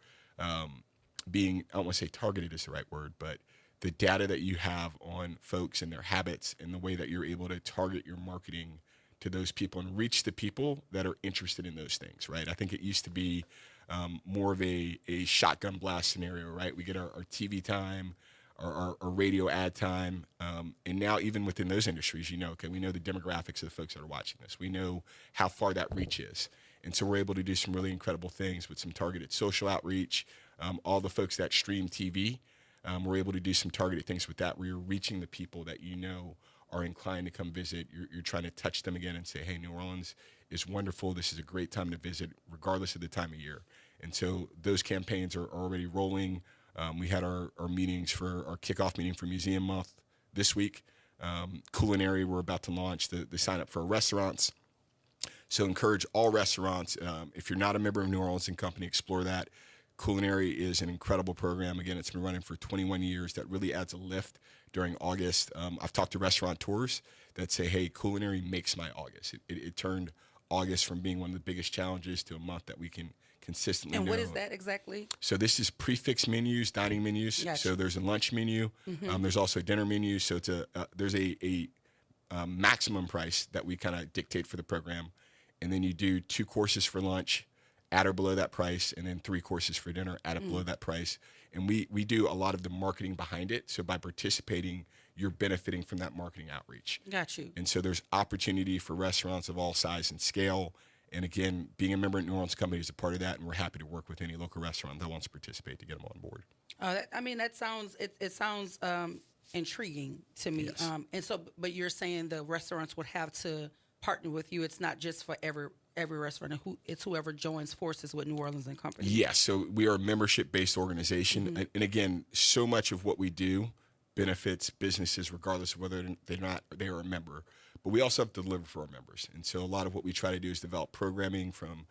being, I don't want to say targeted is the right word, but the data that you have on folks and their habits and the way that you're able to target your marketing to those people and reach the people that are interested in those things, right? I think it used to be more of a shotgun blast scenario, right? We get our TV time, our radio ad time, and now even within those industries, we know the demographics of the folks that are watching this. We know how far that reach is. And so we're able to do some really incredible things with some targeted social outreach. All the folks that stream TV, we're able to do some targeted things with that where you're reaching the people that are inclined to come visit. You're trying to touch them again and say, hey, New Orleans is wonderful. This is a great time to visit regardless of the time of year. And so those campaigns are already rolling. We had our meetings for our kickoff meeting for Museum Month this week. Culinary, we're about to launch the sign up for restaurants. So encourage all restaurants. If you're not a member of New Orleans and Company, explore that. Culinary is an incredible program. Again, it's been running for 21 years. That really adds a lift during August. I've talked to restaurateurs that say, hey, Culinary makes my August. It turned August from being one of the biggest challenges to a month that we can consistently And what is that exactly? So this is prefix menus, dining menus. Gotcha. So there's a lunch menu. Mm-hmm. There's also a dinner menu. So it's there's a maximum price that we kind of dictate for the program. And then you do 2 courses for lunch at or below that price, and then 3 courses for dinner at or below that price. And we do a lot of the marketing behind it. So by participating, you're benefiting from that marketing outreach. Got you. And so there's opportunity for restaurants of all size and scale. And again, being a member at New Orleans Company is a part of that, and we're happy to work with any local restaurant that wants to participate to get them on board. That sounds intriguing to me. Yes. And so, but you're saying the restaurants would have to partner with you. It's not just for every restaurant. It's whoever joins forces with New Orleans and Company. Yes. So we are a membership-based organization, and again, so much of what we do benefits businesses regardless of whether they are a member. But we also have to deliver for our members. And so a lot of what we try to do is develop programming from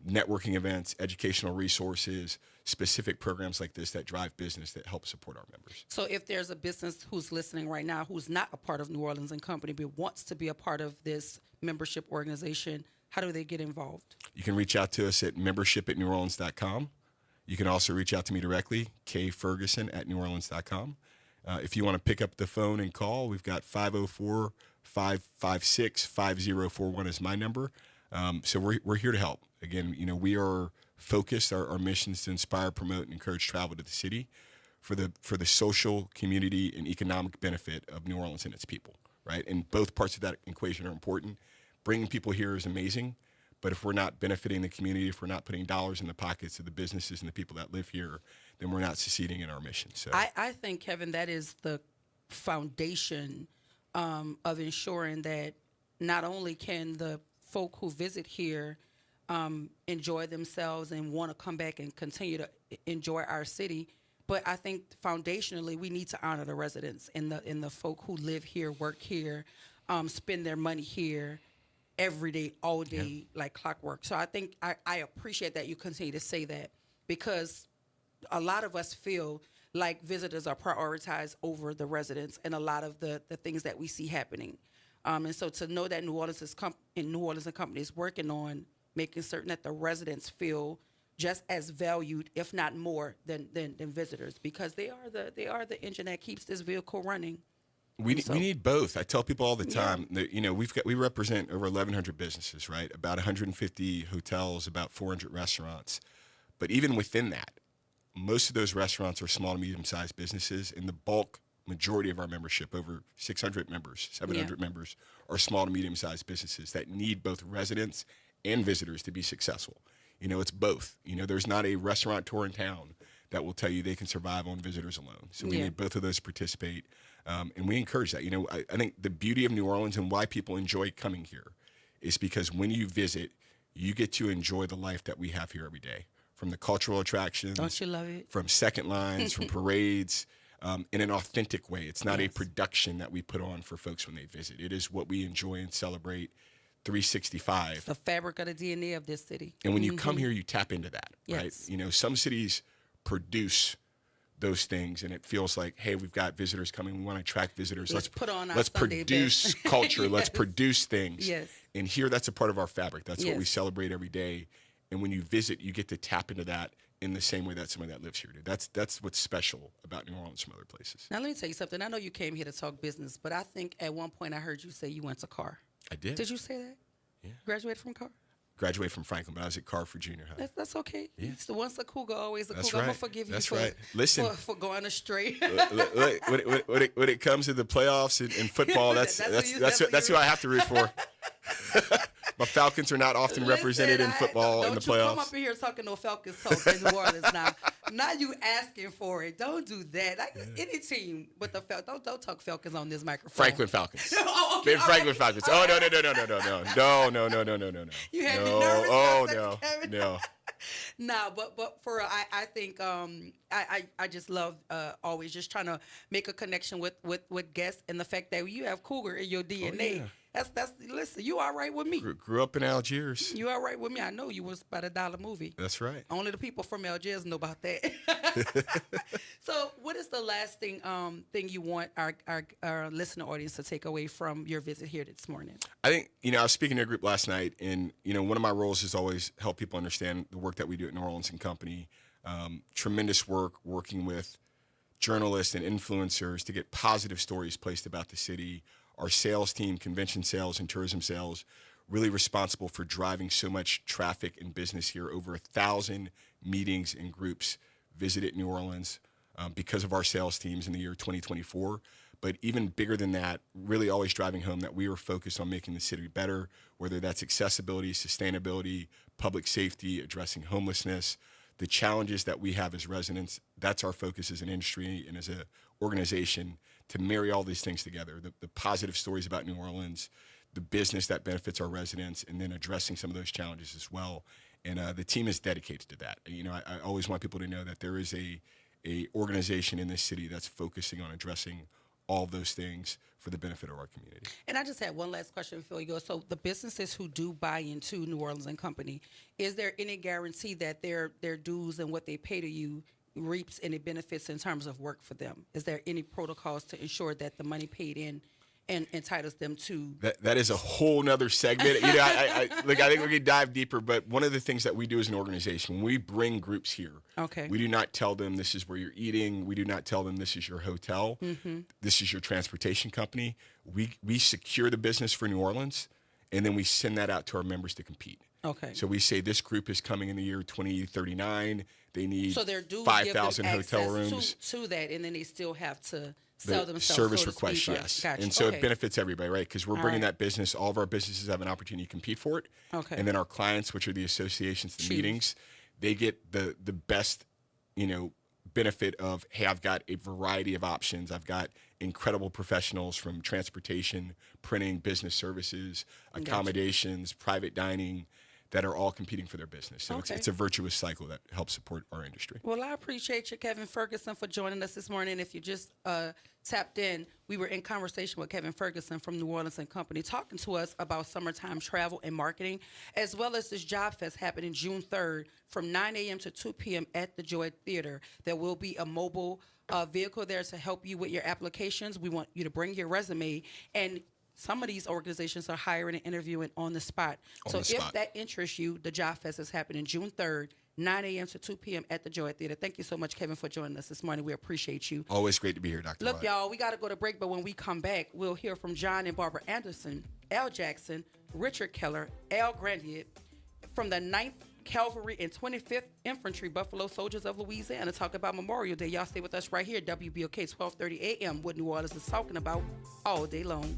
networking events, educational resources, specific programs like this that drive business that help support our members. So if there's a business who's listening right now who's not a part of New Orleans and Company but wants to be a part of this membership organization, how do they get involved? You can reach out to us at membership@neworleans.com. You can also reach out to me directly, kferguson@neworleans.com. If you want to pick up the phone and call, we've got 504-556-5041 is my number. So we're here to help. Again, we are focused. Our mission is to inspire, promote, and encourage travel to the city for the social, community, and economic benefit of New Orleans and its people, right? And both parts of that equation are important. Bringing people here is amazing, but if we're not benefiting the community, if we're not putting dollars in the pockets of the businesses and the people that live here, then we're not succeeding in our mission. So I think, Kevin, that is the foundation of ensuring that not only can the folk who visit here enjoy themselves and want to come back and continue to enjoy our city, but I think foundationally we need to honor the residents and the folk who live here, work here, spend their money here every day, all day, like clockwork. So I think I appreciate that you continue to say that, because a lot of us feel like visitors are prioritized over the residents and a lot of the things that we see happening. And so to know that New Orleans and Company is working on making certain that the residents feel just as valued, if not more, than visitors, because they are the engine that keeps this vehicle running. We need both. I tell people all the time that, we represent over 1,100 businesses, right? About 150 hotels, about 400 restaurants. But even within that, most of those restaurants are small to medium-sized businesses, and the bulk majority of our membership, over 600 members, 700 members, are small to medium-sized businesses that need both residents and visitors to be successful. It's both. There's not a restaurateur in town that will tell you they can survive on visitors alone. So we need both of those to participate, and we encourage that. I think the beauty of New Orleans and why people enjoy coming here is because when you visit, you get to enjoy the life that we have here every day, from the cultural attractions. Don't you love it? From second lines, from parades, in an authentic way. It's not a production that we put on for folks when they visit. It is what we enjoy and celebrate 365. It's the fabric of the DNA of this city. And when you come here, you tap into that, Yes. right? Some cities produce those things, and it feels like, hey, we've got visitors coming. We want to attract visitors. Let's put on our let's Sunday produce best. culture. Let's Yes. produce things. Yes. And here, that's a part of our fabric. That's what we Yes. celebrate every day. And when you visit, you get to tap into that in the same way that somebody that lives here did. That's what's special about New Orleans from other places. Now, let me tell you something. I know you came here to talk business, but I think at one point I heard you say you went to Carr. I did. Did you say that? Yeah. Graduated from Carr? Graduated from Franklin, but I was at Carr for junior high. That's okay. Yeah. It's the once a cougar, always a That's cougar. I'm right. gonna forgive you That's for, right. Listen. for going astray. Look, when it comes to the playoffs in football, that's who I have to root for. My Falcons are not often represented in football in the Don't you come playoffs. up in here talking no Falcons talk in New Orleans now. Now you asking for it. Don't do that. Any team with the Falcons, don't talk Falcons on this microphone. Franklin Falcons. Oh, okay, Franklin Falcons. Oh, no. No. You had me No. nervous. Oh, for a second, no. Kevin. No. No, but for I think I just love always just trying to make a connection with guests, and the fact that you have Cougar in your DNA. yeah. That's listen, you all right with me. Grew up in Algiers. You all right with me. I know you was about $1 movie. That's right. Only the people from Algiers know about that. So what is the lasting thing you want our listener audience to take away from your visit here this morning? I think, I was speaking to a group last night, and, one of my roles is always help people understand the work that we do at New Orleans and Company. Tremendous work working with journalists and influencers to get positive stories placed about the city. Our sales team, convention sales and tourism sales, really responsible for driving so much traffic and business here. Over 1,000 meetings and groups visited New Orleans because of our sales teams in the year 2024. But even bigger than that, really always driving home that we were focused on making the city better, whether that's accessibility, sustainability, public safety, addressing homelessness, the challenges that we have as residents. That's our focus as an industry and as an organization, to marry all these things together, the positive stories about New Orleans, the business that benefits our residents, and then addressing some of those challenges as well. And the team is dedicated to that. You know, I always want people to know that there is a organization in this city that's focusing on addressing all those things for the benefit of our community. And I just had one last question before you go. So the businesses who do buy into New Orleans and Company, is there any guarantee that their dues and what they pay to you reaps any benefits in terms of work for them? Is there any protocols to ensure that the money paid in and entitles them to? That is a whole nother segment. You know, I think we could dive deeper, but one of the things that we do as an organization, when we bring groups here, we do not tell them this is where you're eating. We do not tell them this is your hotel. This is your transportation company. We secure the business for New Orleans, and then we send that out to our members to compete. So we say this group is coming in the year 2039. They need 5,000 hotel rooms. To that, and then they still have to sell themselves. Service so request, speak, yes. Gotcha. And so it benefits everybody, right? Because we're bringing that business. All of our businesses have an opportunity to compete for it. And then our clients, which are the associations, the meetings, they get the best, you know, benefit of, hey, I've got a variety of options. I've got incredible professionals from transportation, printing, business services, accommodations, private dining, that are all competing for their business. So it's a virtuous cycle that helps support our industry. Well, I appreciate you, Kevin Ferguson, for joining us this morning. If you just tapped in, we were in conversation with Kevin Ferguson from New Orleans and Company, talking to us about summertime travel and marketing, as well as this Job Fest happening June 3rd from 9 a.m. to 2 p.m. at the Joy Theater. There will be a mobile vehicle there to help you with your applications. We want you to bring your resume, and some of these organizations are hiring and interviewing on the spot. If that interests you, the Job Fest is happening June 3rd, 9 a.m. to 2 p.m. at the Joy Theater. Thank you so much, Kevin, for joining us this morning. We appreciate you. Always great to be here, Dr. Look, Watt. y'all, we got to go to break, but when we come back, we'll hear from John and Barbara Anderson, Al Jackson, Richard Keller, Al Grandier from the 9th Cavalry and 25th Infantry Buffalo Soldiers of Louisiana, talk about Memorial Day. Y'all stay with us right here, WBOK 1230 AM, what New Orleans is talking about all day long.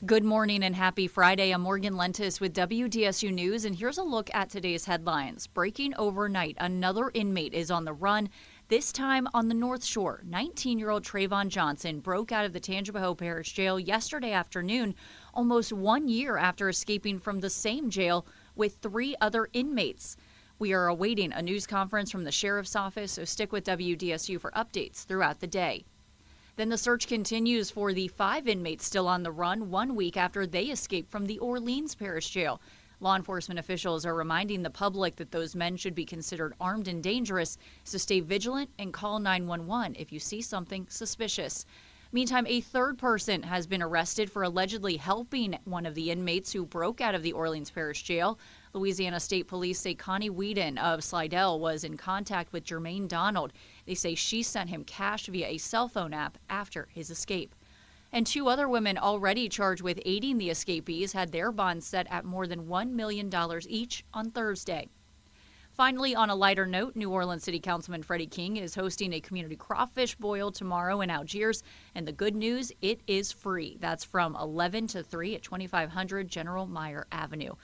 Good morning and happy Friday. I'm Morgan Lentis with WDSU News, and here's a look at today's headlines. Breaking overnight, another inmate is on the run, this time on the North Shore. 19-year-old Trayvon Johnson broke out of the Tangipahoa Parish Jail yesterday afternoon, almost 1 year after escaping from the same jail with 3 other inmates. We are awaiting a news conference from the Sheriff's Office, so stick with WDSU for updates throughout the day. Then the search continues for the 5 inmates still on the run 1 week after they escaped from the Orleans Parish Jail. Law enforcement officials are reminding the public that those men should be considered armed and dangerous, so stay vigilant and call 911 if you see something suspicious. Meantime, a 3rd person has been arrested for allegedly helping one of the inmates who broke out of the Orleans Parish Jail. Louisiana State Police say Connie Whedon of Slidell was in contact with Jermaine Donald. They say she sent him cash via a cell phone app after his escape. And 2 other women already charged with aiding the escapees had their bonds set at more than $1 million each on Thursday. Finally, on a lighter note, New Orleans City Councilman Freddie King is hosting a community crawfish boil tomorrow in Algiers. And the good news, it is free. That's from 11 to 3 at 2500 General Meyer Avenue.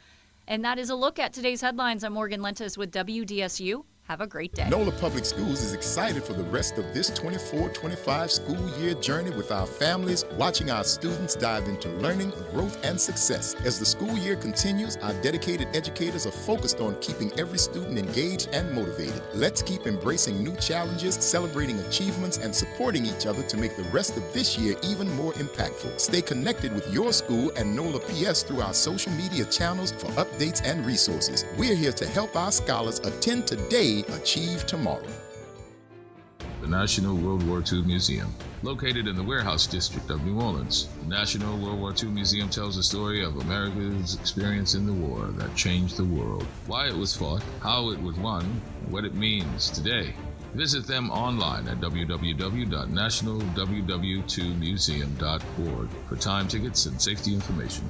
And that is a look at today's headlines. I'm Morgan Lentis with WDSU. Have a great day. NOLA Public Schools is excited for the rest of this 24-25 school year journey with our families, watching our students dive into learning, growth, and success. As the school year continues, our dedicated educators are focused on keeping every student engaged and motivated. Let's keep embracing new challenges, celebrating achievements, and supporting each other to make the rest of this year even more impactful. Stay connected with your school and NOLA PS through our social media channels for updates and resources. We're here to help our scholars attend today, achieve tomorrow. The National World War II Museum. Located in the Warehouse District of New Orleans, the National World War II Museum tells the story of America's experience in the war that changed the world, why it was fought, how it was won, and what it means today. Visit them online at www.nationalww2museum.org for time tickets and safety information.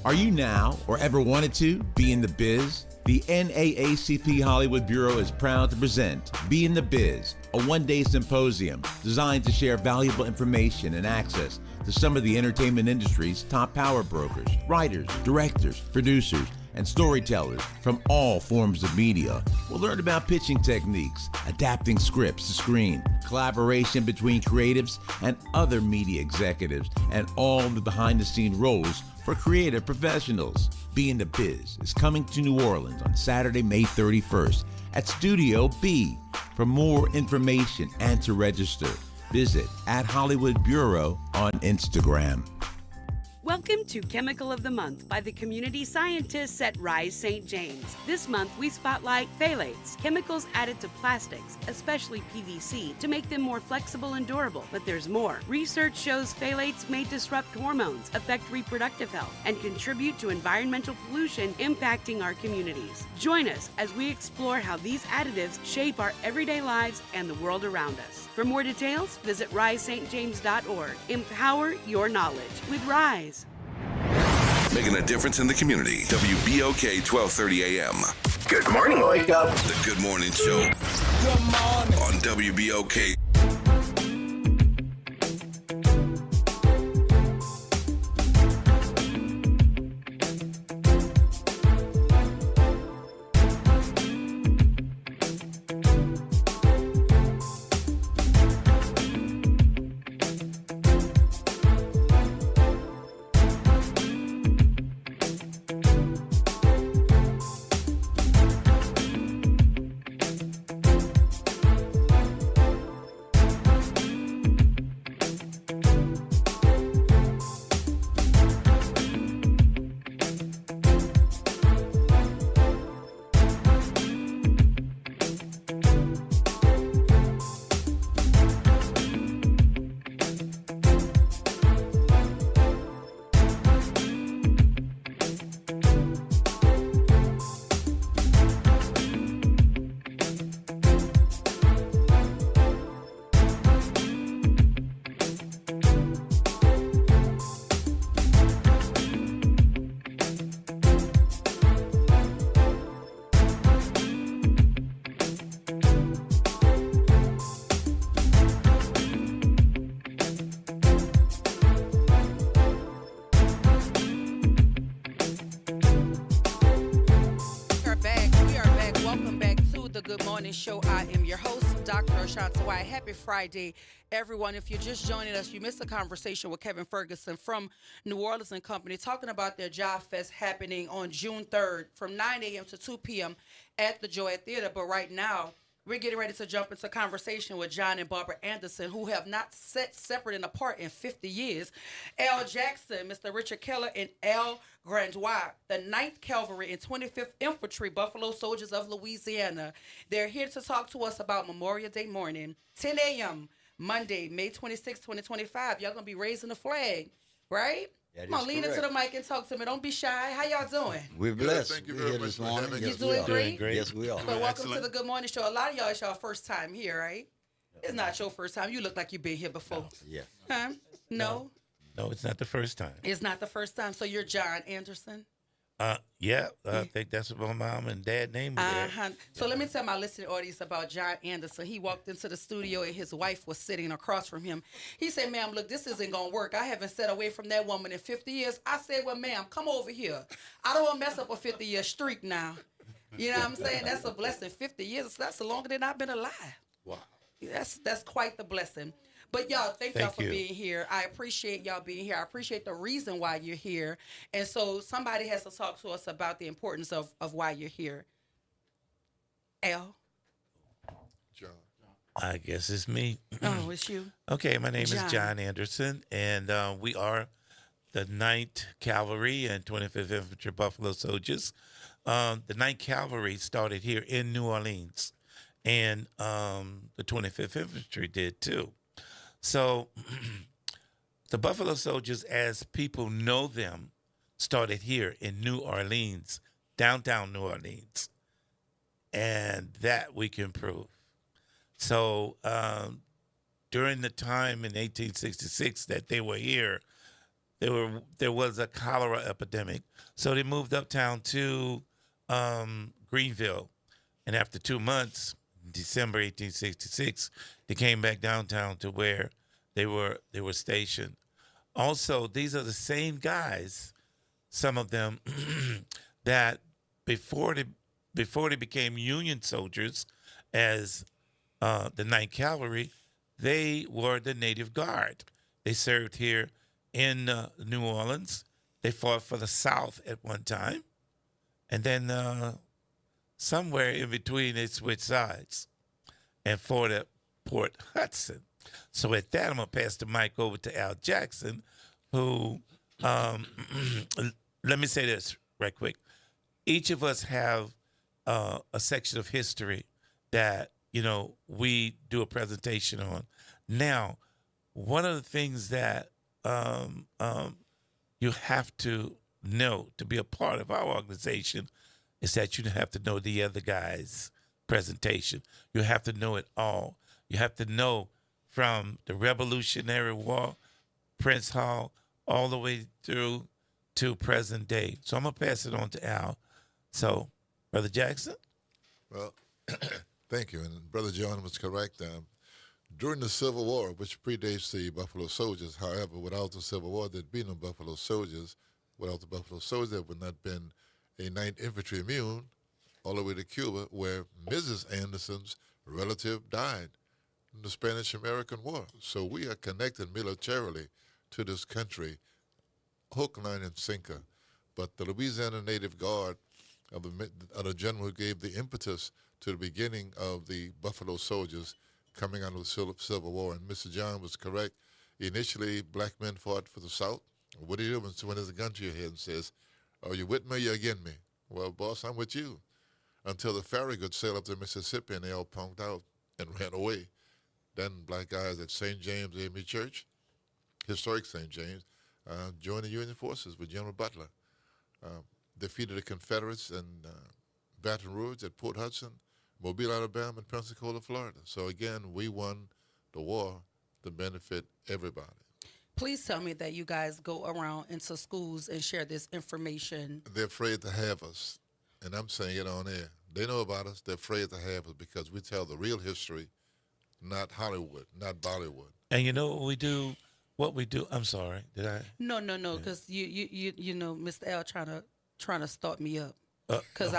Are you now, or ever wanted to, be in the biz? The NAACP Hollywood Bureau is proud to present Be in the Biz, a one-day symposium designed to share valuable information and access to some of the entertainment industry's top power brokers, writers, directors, producers, and storytellers from all forms of media. We'll learn about pitching techniques, adapting scripts to screen, collaboration between creatives and other media executives, and all the behind-the-scenes roles for creative professionals. Be in the Biz is coming to New Orleans on Saturday, May 31st at Studio B. For more information and to register, visit @Hollywood Bureau on Instagram. Welcome to Chemical of the Month by the community scientists at Rise St. James. This month, we spotlight phthalates, chemicals added to plastics, especially PVC, to make them more flexible and durable. But there's more. Research shows phthalates may disrupt hormones, affect reproductive health, and contribute to environmental pollution impacting our communities. Join us as we explore how these additives shape our everyday lives and the world around us. For more details, visit risestjames.org. Empower your knowledge with Rise. Making a difference in the community. WBOK 1230 AM. Good morning, Wake Up. The Good Morning Show. Good morning. On WBOK. Show. I am your host, Dr. Ashad Sawai. Happy Friday, everyone. If you're just joining us, you missed a conversation with Kevin Ferguson from New Orleans and Company talking about their Job Fest happening on June 3rd from 9 a.m. to 2 p.m. at the Joette Theater. But right now, we're getting ready to jump into conversation with John and Barbara Anderson, who have not sat separate and apart in 50 years. Al Jackson, Mr. Richard Keller, and Al Grandois, the 9th Cavalry and 25th Infantry Buffalo Soldiers of Louisiana. They're here to talk to us about Memorial Day morning, 10 a.m., Monday, May 26, 2025. Y'all going to be raising the flag, right? Come on, lean into the mic and talk to me. Don't be shy. How y'all doing? We're blessed. Thank you very much this morning. You doing great? Yes, we are. Well, welcome to the Good Morning Show. A lot of y'all, it's y'all first time here, right? It's not your first time. You look like you've been here before. Yeah. Huh? No? No, it's not the first time. It's not the first time. So you're John Anderson? Yeah, I think that's what my mom and dad named me there. So let me tell my listening audience about John Anderson. He walked into the studio and his wife was sitting across from him. He said, ma'am, look, this isn't going to work. I haven't sat away from that woman in 50 years. I said, well, ma'am, come over here. I don't want to mess up a 50-year streak now. You know what I'm saying? That's a blessing. 50 years, that's longer than I've been alive. Wow. That's quite the blessing. But y'all, thank y'all for being here. I appreciate y'all being here. I appreciate the reason why you're here. And so somebody has to talk to us about the importance of why you're here. Al? John. I guess it's me. Oh, it's you. Okay, my name is John Anderson, and we are the 9th Cavalry and 25th Infantry Buffalo Soldiers. The 9th Cavalry started here in New Orleans, and the 25th Infantry did too. So the Buffalo Soldiers, as people know them, started here in New Orleans, downtown New Orleans, and that we can prove. So during the time in 1866 that they were here, there was a cholera epidemic. So they moved uptown to Greenville, and after 2 months, December 1866, they came back downtown to where they were stationed. Also, these are the same guys, some of them, that before they became Union soldiers as the 9th Cavalry, they were the Native Guard. They served here in New Orleans. They fought for the South at one time. And then somewhere in between, they switched sides and fought at Port Hudson. So at that, I'm going to pass the mic over to Al Jackson, who, let me say this right quick. Each of us have a section of history that, we do a presentation on. Now, one of the things that you have to know to be a part of our organization is that you have to know the other guy's presentation. You have to know it all. You have to know from the Revolutionary War, Prince Hall, all the way through to present day. So I'm going to pass it on to Al. So, Brother Jackson? Well, thank you. And Brother John was correct. During the Civil War, which predates the Buffalo Soldiers, however, without the Civil War, there'd be no Buffalo Soldiers. Without the Buffalo Soldiers, there would not have been a 9th Infantry Immune all the way to Cuba, where Mrs. Anderson's relative died in the Spanish-American War. So we are connected militarily to this country, hook, line, and sinker. But the Louisiana Native Guard of the general who gave the impetus to the beginning of the Buffalo Soldiers coming out of the Civil War, and Mr. John was correct. Initially, black men fought for the South. What do you do when there's a gun to your head and says, are you with me or you against me? Well, boss, I'm with you. Until the Farragut sailed up the Mississippi and they all punked out and ran away. Then black guys at St. James AME Church, historic St. James, joined the Union forces with General Butler. Defeated the Confederates in Baton Rouge, at Port Hudson, Mobile, Alabama, and Pensacola, Florida. So again, we won the war to benefit everybody. Please tell me that you guys go around into schools and share this information. They're afraid to have us, and I'm saying it on air. They know about us. They're afraid to have us because we tell the real history, not Hollywood, not Bollywood. And you know what we do? I'm sorry, did I? No, because you know, Mr. L trying to start me up. Because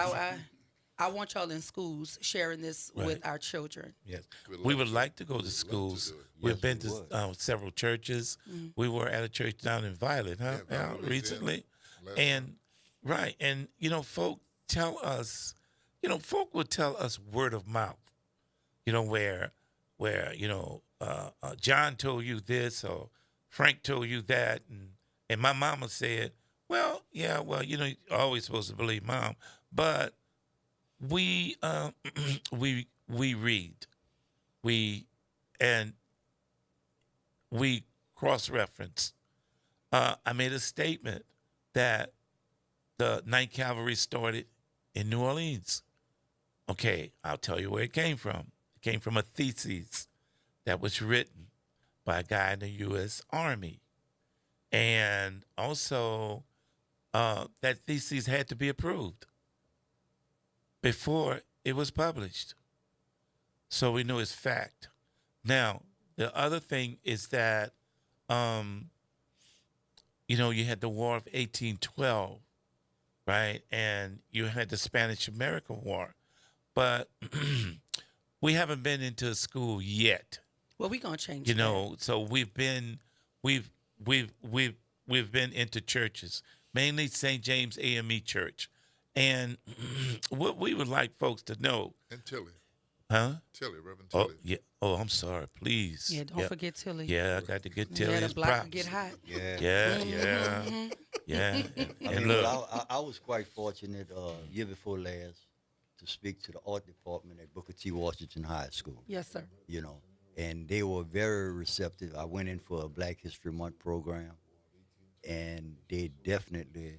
I want y'all in schools sharing this with our children. Yes, we would like to go to schools. We've been to several churches. Mm-hmm. We were at a church down in Violet, recently, and and folk tell us, folk will tell us word of mouth, where John told you this or Frank told you that, and my mama said, you're always supposed to believe mom, but we read, we cross-reference. I made a statement that the 9th Cavalry started in New Orleans. Okay, I'll tell you where it came from. It came from a thesis that was written by a guy in the U.S. Army. And also, that thesis had to be approved before it was published. So we know it's fact. Now, the other thing is that, you had the War of 1812, right? And you had the Spanish-American War. But we haven't been into a school yet. Well, we're going to change that. So we've been into churches, mainly St. James AME Church. And what we would like folks to know. And Tilly. Huh? Tilly, Reverend Tilly. Oh, yeah. Oh, I'm sorry. Please. Yeah, don't forget Tilly. Yeah, I got to get Tilly. Yeah, the block will get hot. Yeah. And I look. I was quite fortunate year before last. to speak to the art department at Booker T. Washington High School. Yes, sir. You know, and they were very receptive. I went in for a Black History Month program, and they definitely,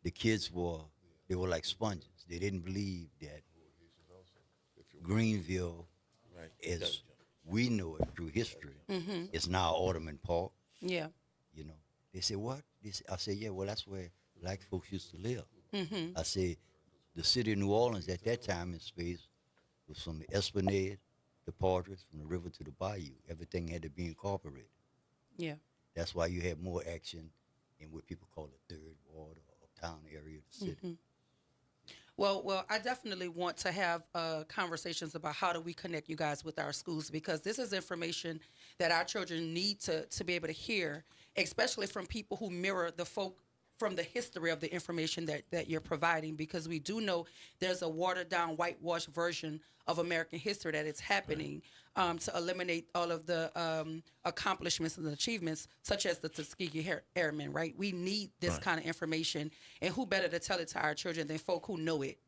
the kids were like sponges. They didn't believe that Greenville, as we know it through history, is now Alderman Park. Yeah. You know, they said, what? I said, yeah, well, that's where Black folks used to live. Mm-hmm. I said, the city of New Orleans at that time in space was from the Esplanade, the Padres, from the river to the bayou. Everything had to be incorporated. Yeah. That's why you had more action in what people call the third ward or uptown area of the city. Mm-hmm. Well, I definitely want to have conversations about how do we connect you guys with our schools, because this is information that our children need to be able to hear, especially from people who mirror the folk from the history of the information that you're providing, because we do know there's a watered-down, whitewashed version of American history that is happening to eliminate all of the accomplishments and achievements, such as the Tuskegee Airmen, right? We need this kind of information, and who better to tell it to our children than folk who know it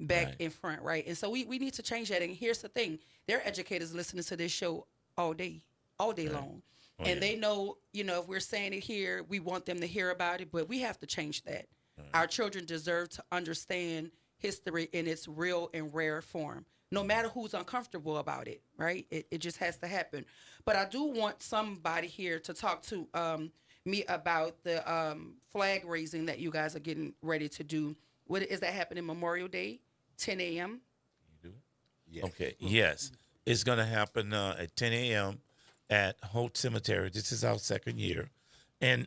back in front, right? And so we need to change that. And here's the thing. There are educators listening to this show all day long. Oh, and they know, if we're saying it here, we want them to hear about it, but we have to change that. Our children deserve to understand history in its real and rare form, no matter who's uncomfortable about it, right? It just has to happen. But I do want somebody here to talk to me about the flag raising that you guys are getting ready to do. What is that happening Memorial Day, 10 a.m.? Yes. Okay, yes. It's going to happen at 10 a.m. at Holt Cemetery. This is our second year. And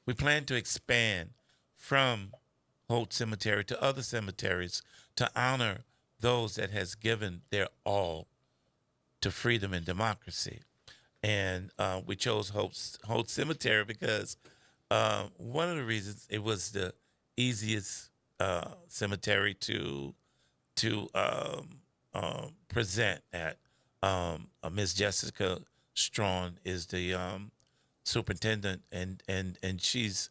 we plan to expand from Holt Cemetery to other cemeteries to honor those that has given their all to freedom and democracy. And we chose Holt Cemetery because one of the reasons it was the easiest cemetery to present at. Miss Jessica Strawn is the superintendent, and she's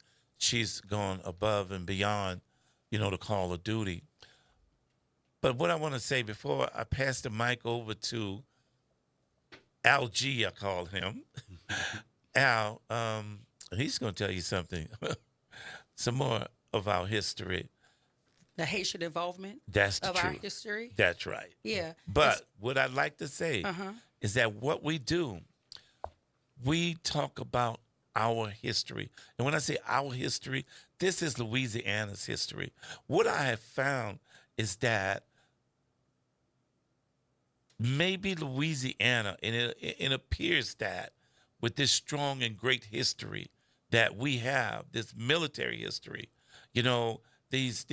gone above and beyond, the call of duty. But what I want to say before I pass the mic over to Al G, I call him, Al, he's going to tell you something, some more of our history. The Haitian involvement That's of true. our history. That's right. Yeah. But what I'd like to say is that what we do, we talk about our history. And when I say our history, this is Louisiana's history. What I have found is that maybe Louisiana, and it appears that with this strong and great history that we have, this military history, these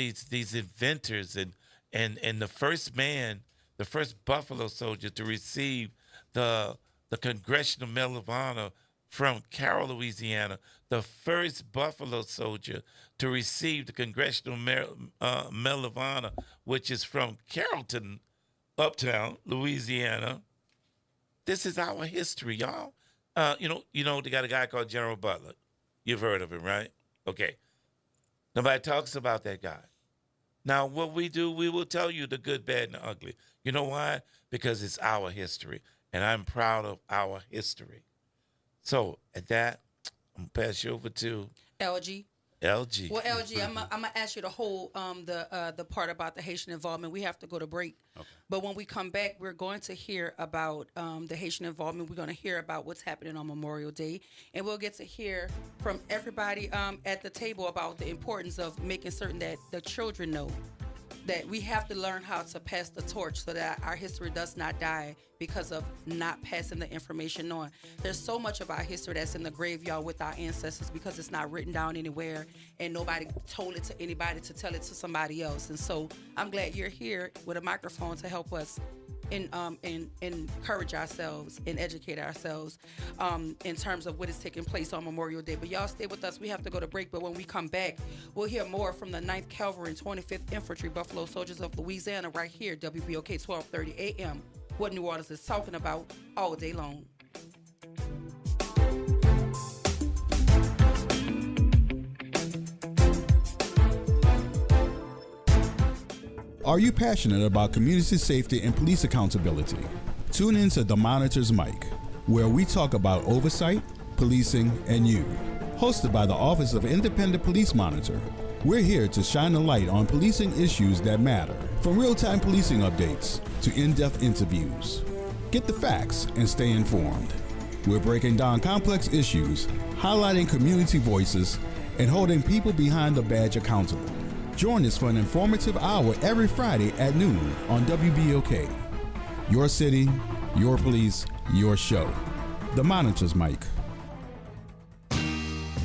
inventors and the first man, the first Buffalo Soldier to receive the Congressional Medal of Honor from Carroll, Louisiana, the first Buffalo Soldier to receive the Congressional Medal of Honor, which is from Carrollton, Uptown, Louisiana. This is our history, y'all. They got a guy called General Butler. You've heard of him, right? Okay. Nobody talks about that guy. Now, what we do, we will tell you the good, bad, and the ugly. You know why? Because it's our history, and I'm proud of our history. So, at that, I'm going to pass you over to LG. LG. Well, LG, I'm gonna ask you to hold the part about the Haitian involvement. We have to go to break. Okay. But when we come back, we're going to hear about the Haitian involvement. We're going to hear about what's happening on Memorial Day, and we'll get to hear from everybody at the table about the importance of making certain that the children know that we have to learn how to pass the torch so that our history does not die because of not passing the information on. There's so much of our history that's in the graveyard with our ancestors because it's not written down anywhere and nobody told it to anybody to tell it to somebody else. And so I'm glad you're here with a microphone to help us and encourage ourselves and educate ourselves in terms of what is taking place on Memorial Day. But y'all stay with us. We have to go to break. But when we come back, we'll hear more from the 9th Cavalry and 25th Infantry Buffalo Soldiers of Louisiana right here, WBOK 1230 AM, what New Orleans is talking about all day long. Are you passionate about community safety and police accountability? Tune in to The Monitor's Mic, where we talk about oversight, policing, and you. Hosted by the Office of Independent Police Monitor, we're here to shine a light on policing issues that matter, from real-time policing updates to in-depth interviews. Get the facts and stay informed. We're breaking down complex issues, highlighting community voices, and holding people behind the badge accountable. Join us for an informative hour every Friday at noon on WBOK. Your city, your police, your show. The Monitor's Mic.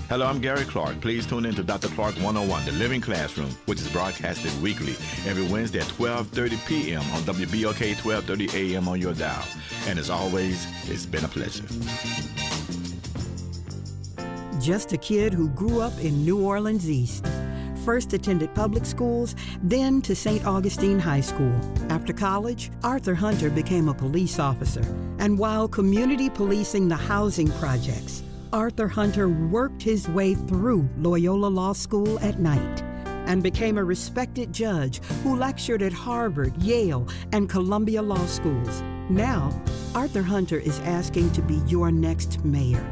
Hello, I'm Gary Clark. Please tune in to Dr. Clark 101, The Living Classroom, which is broadcasted weekly every Wednesday at 12:30 p.m. on WBOK 12:30 a.m. on your dial. And as always, it's been a pleasure. Just a kid who grew up in New Orleans East. First attended public schools, then to St. Augustine High School. After college, Arthur Hunter became a police officer. And while community policing the housing projects, Arthur Hunter worked his way through Loyola Law School at night and became a respected judge who lectured at Harvard, Yale, and Columbia Law Schools. Now, Arthur Hunter is asking to be your next mayor,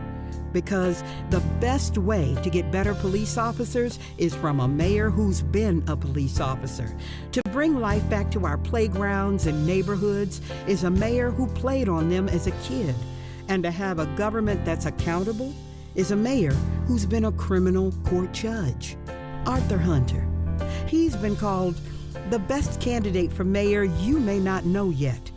because the best way to get better police officers is from a mayor who's been a police officer. To bring life back to our playgrounds and neighborhoods is a mayor who played on them as a kid. And to have a government that's accountable is a mayor who's been a criminal court judge. Arthur Hunter. He's been called the best candidate for mayor you may not know yet,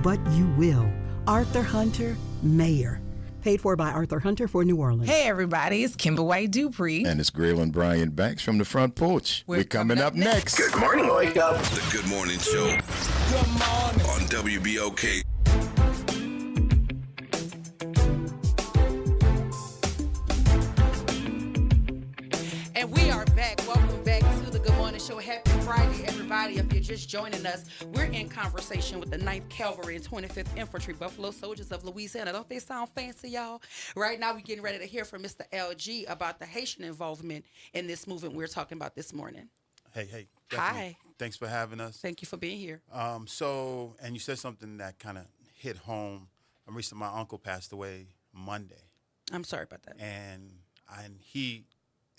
but you will. Arthur Hunter, mayor. Paid for by Arthur Hunter for New Orleans. Hey everybody, it's Kimber White Dupree. And it's Graylin Bryant Banks from the front porch. We're coming up next. Good morning, Wake Up. The Good Morning Show. Good morning. On WBOK. And we are back. Welcome back to the Good Morning Show. Happy Friday, everybody. If you're just joining us, we're in conversation with the 9th Cavalry and 25th Infantry Buffalo Soldiers of Louisiana. Don't they sound fancy, y'all? Right now, we're getting ready to hear from Mr. LG about the Haitian involvement in this movement we're talking about this morning. Hey. Hi. Thanks for having us. Thank you for being here. And you said something that kind of hit home. Recently, my uncle passed away Monday. I'm sorry about that. And he,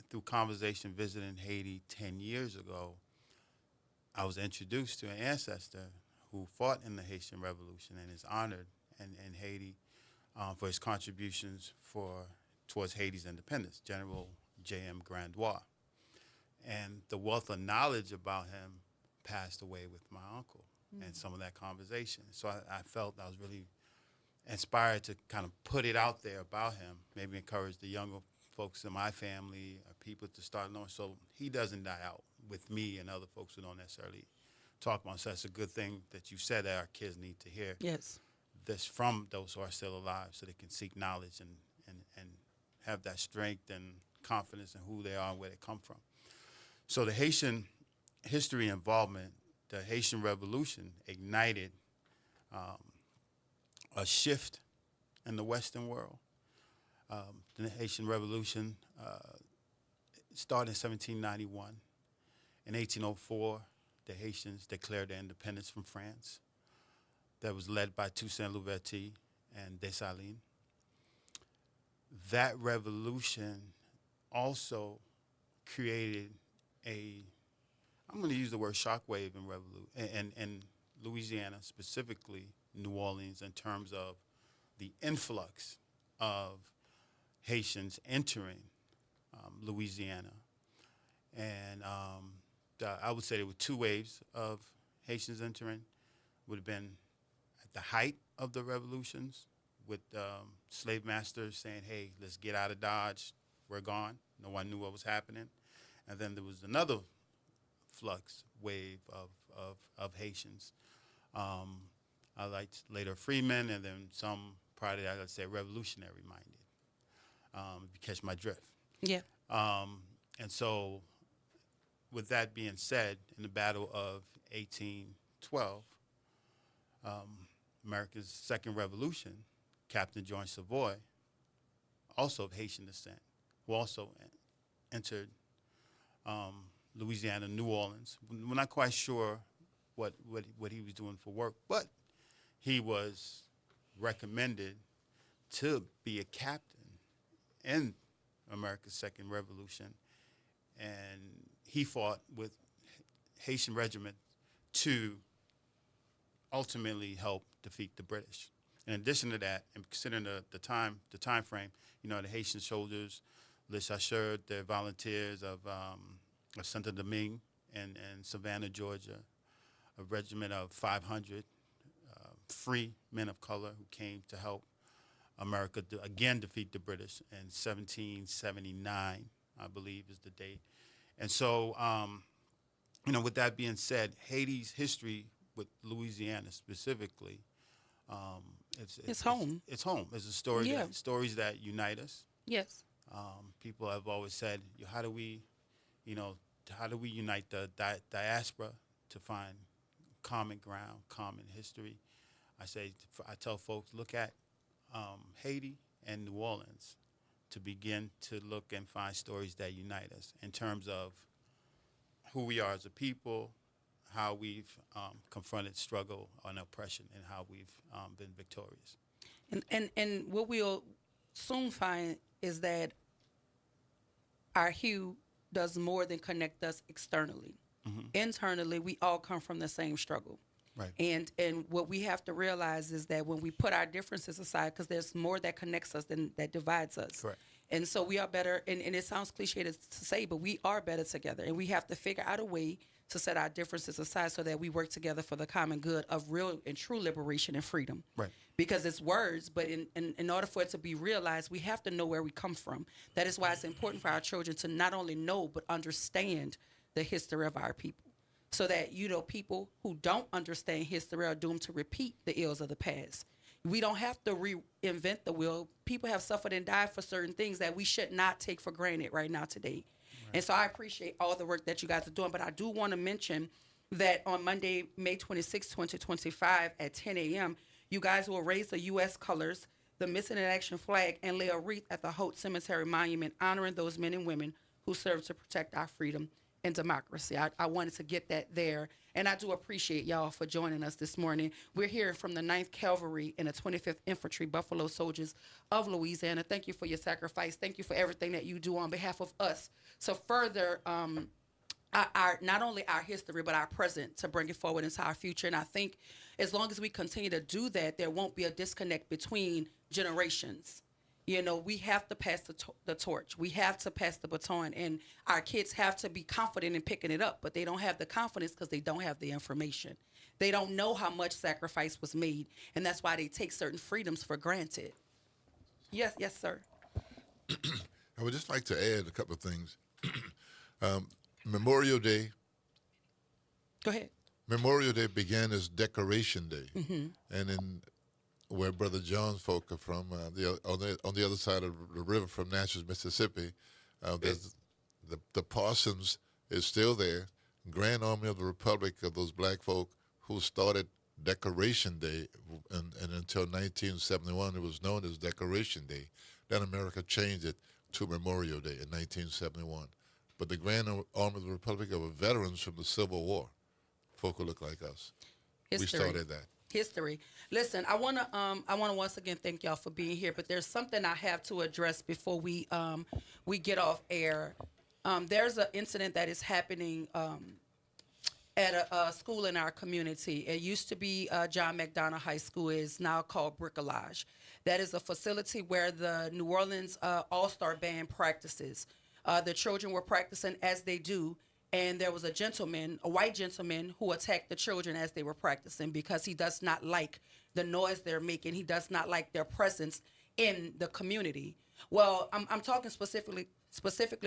through conversation visiting Haiti 10 years ago, I was introduced to an ancestor who fought in the Haitian Revolution and is honored in Haiti for his contributions towards Haiti's independence, General J.M. Grandois. And the wealth of knowledge about him passed away with my uncle and some of that conversation. So I felt I was really inspired to kind of put it out there about him, maybe encourage the younger folks in my family or people to start knowing, so he doesn't die out with me and other folks who don't necessarily talk about him. So that's a good thing that you said that our kids need to hear. Yes. This from those who are still alive, so they can seek knowledge and have that strength and confidence in who they are and where they come from. So the Haitian history involvement, the Haitian Revolution ignited a shift in the Western world. The Haitian Revolution started in 1791. In 1804, the Haitians declared their independence from France. That was led by Toussaint Louverture and Dessalines. That revolution also created I'm going to use the word shockwave in Louisiana, specifically New Orleans, in terms of the influx of Haitians entering Louisiana. And I would say there were two waves of Haitians entering. Would have been at the height of the revolutions with slave masters saying, hey, let's get out of Dodge, we're gone. No one knew what was happening. And then there was another flux wave of Haitians. I liked later Freemen, and then some prior to that, let's say revolutionary minded, if you catch my drift. Yeah. And so with that being said, in the Battle of 1812, America's second revolution, Captain John Savoy, also of Haitian descent, who also entered Louisiana, New Orleans. We're not quite sure what he was doing for work, but he was recommended to be a captain in America's Second Revolution, and he fought with Haitian regiment to ultimately help defeat the British. In addition to that, and considering the time frame, the Haitian soldiers, Les Chasseurs, the volunteers of Saint-Domingue and Savannah, Georgia, a regiment of 500 free men of color who came to help America again defeat the British in 1779, I believe is the date. And so, with that being said, Haiti's history with Louisiana specifically, it's home. It's home. It's a story. Yeah. Stories that unite us. Yes. People have always said, how do we unite the diaspora to find common ground, common history? I tell folks, look at Haiti and New Orleans to begin to look and find stories that unite us in terms of who we are as a people, how we've confronted struggle and oppression, and how we've been victorious. And what we'll soon find is that our hue does more than connect us externally. Mm-hmm. Internally, we all come from the same struggle. Right. And what we have to realize is that when we put our differences aside, because there's more that connects us than that divides us. Correct. And so we are better, and it sounds cliche to say, but we are better together. And we have to figure out a way to set our differences aside so that we work together for the common good of real and true liberation and freedom. Right. Because it's words, but in order for it to be realized, we have to know where we come from. That is why it's important for our children to not only know, but understand the history of our people. So that, people who don't understand history are doomed to repeat the ills of the past. We don't have to reinvent the wheel. People have suffered and died for certain things that we should not take for granted right now today. Right. And so I appreciate all the work that you guys are doing, but I do want to mention that on Monday, May 26, 2025 at 10 a.m., you guys will raise the U.S. colors, the Missing in Action flag, and lay a wreath at the Holt Cemetery Monument, honoring those men and women who serve to protect our freedom and democracy. I wanted to get that there. And I do appreciate y'all for joining us this morning. We're here from the 9th Cavalry and the 25th Infantry Buffalo Soldiers of Louisiana. Thank you for your sacrifice. Thank you for everything that you do on behalf of us to further our not only our history, but our present, to bring it forward into our future. And I think as long as we continue to do that, there won't be a disconnect between generations. We have to pass the torch. We have to pass the baton, and our kids have to be confident in picking it up, but they don't have the confidence because they don't have the information. They don't know how much sacrifice was made, and that's why they take certain freedoms for granted. Yes, sir. I would just like to add a couple of things. Memorial Day. Go ahead. Memorial Day began as Decoration Day, Mm-hmm. and in where Brother John's folk are from, on the other side of the river from Natchez, Mississippi, there's the Parsons is still there. Grand Army of the Republic of those black folk who started Decoration Day, and until 1971 it was known as Decoration Day. Then America changed it to Memorial Day in 1971. But the Grand Army of the Republic are veterans from the Civil War, folk who look like us. History. We started that. History. Listen, I wanna once again thank y'all for being here. But there's something I have to address before we get off air. There's an incident that is happening at a school in our community. It used to be John McDonough High School. Is now called Bricolage. That is a facility where the New Orleans All-Star Band practices. The children were practicing as they do. And there was a white gentleman, who attacked the children as they were practicing because he does not like the noise they're making. He does not like their presence in the community. Well, I'm talking specifically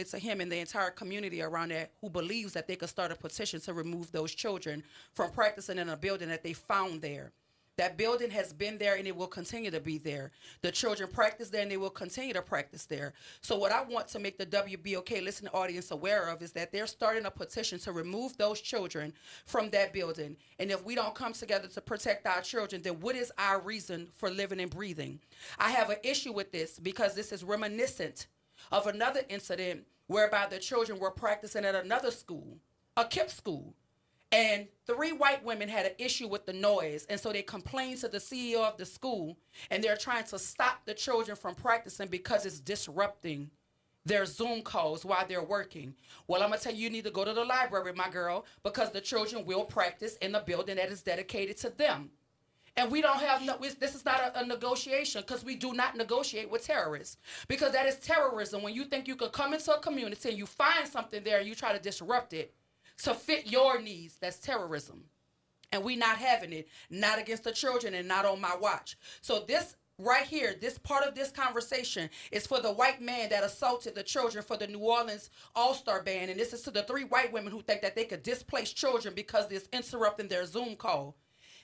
to him and the entire community around there who believes that they could start a petition to remove those children from practicing in a building that they found there. That building has been there and it will continue to be there. The children practice there and they will continue to practice there. So what I want to make the WBOK listening audience aware of is that they're starting a petition to remove those children from that building. And if we don't come together to protect our children, then what is our reason for living and breathing? I have an issue with this because this is reminiscent of another incident whereby the children were practicing at another school, a KIPP school. And 3 white women had an issue with the noise. And so they complained to the CEO of the school, and they're trying to stop the children from practicing because it's disrupting their Zoom calls while they're working. Well, I'm going to tell you, you need to go to the library, my girl, because the children will practice in the building that is dedicated to them. And we don't have, this is not a negotiation, because we do not negotiate with terrorists. Because that is terrorism. When you think you could come into a community and you find something there and you try to disrupt it to fit your needs, that's terrorism. And we not having it, not against the children and not on my watch. So this right here, this part of this conversation is for the white man that assaulted the children for the New Orleans All-Star Band. And this is to the 3 white women who think that they could displace children because it's interrupting their Zoom call.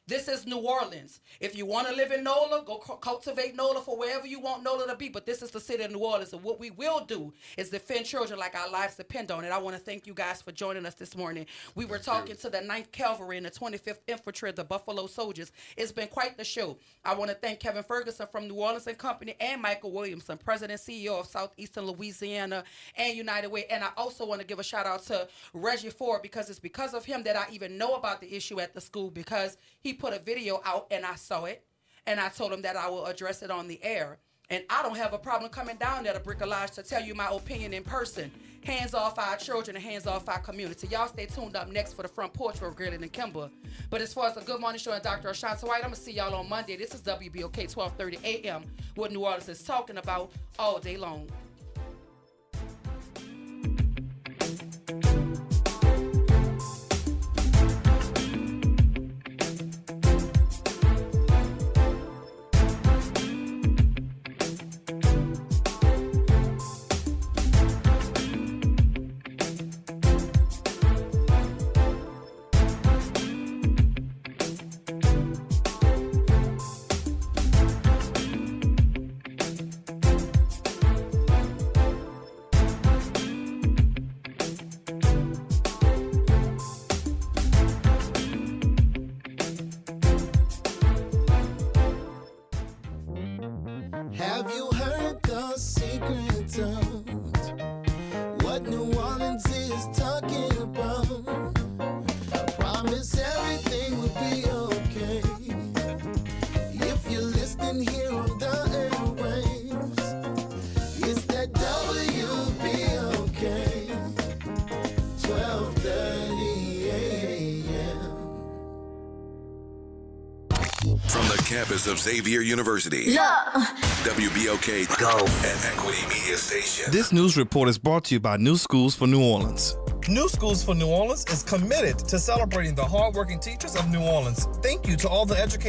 This is New Orleans. If you want to live in NOLA, go cultivate NOLA for wherever you want NOLA to be. But this is the city of New Orleans. And what we will do is defend children like our lives depend on it. I want to thank you guys for joining us this morning. We were talking to the 9th Cavalry and the 25th Infantry, the Buffalo Soldiers. It's been quite the show. I want to thank Kevin Ferguson from New Orleans and Company and Michael Williamson, President and CEO of Southeastern Louisiana and United Way. And I also want to give a shout out to Reggie Ford, because it's because of him that I even know about the issue at the school, because he put a video out and I saw it, and I told him that I will address it on the air. And I don't have a problem coming down there to Bricolage to tell you my opinion in person. Hands off our children and hands off our community. Y'all stay tuned up next for the Front Porch with Grilling and Kimber. But as far as the Good Morning Show and Dr. Ashanta White, I'm going to see y'all on Monday. This is WBOK 1230 a.m. what New Orleans is talking about all day long. Have you heard the secret of what New Orleans is talking about? I promise everything will be okay if you're listening here on the airwaves. It's that WBOK 1230 a.m. From the campus of Xavier University, WBOK Go and Equity Media Station. This news report is brought to you by New Schools for New Orleans. New Schools for New Orleans is committed to celebrating the hardworking teachers of New Orleans. Thank you to all the educators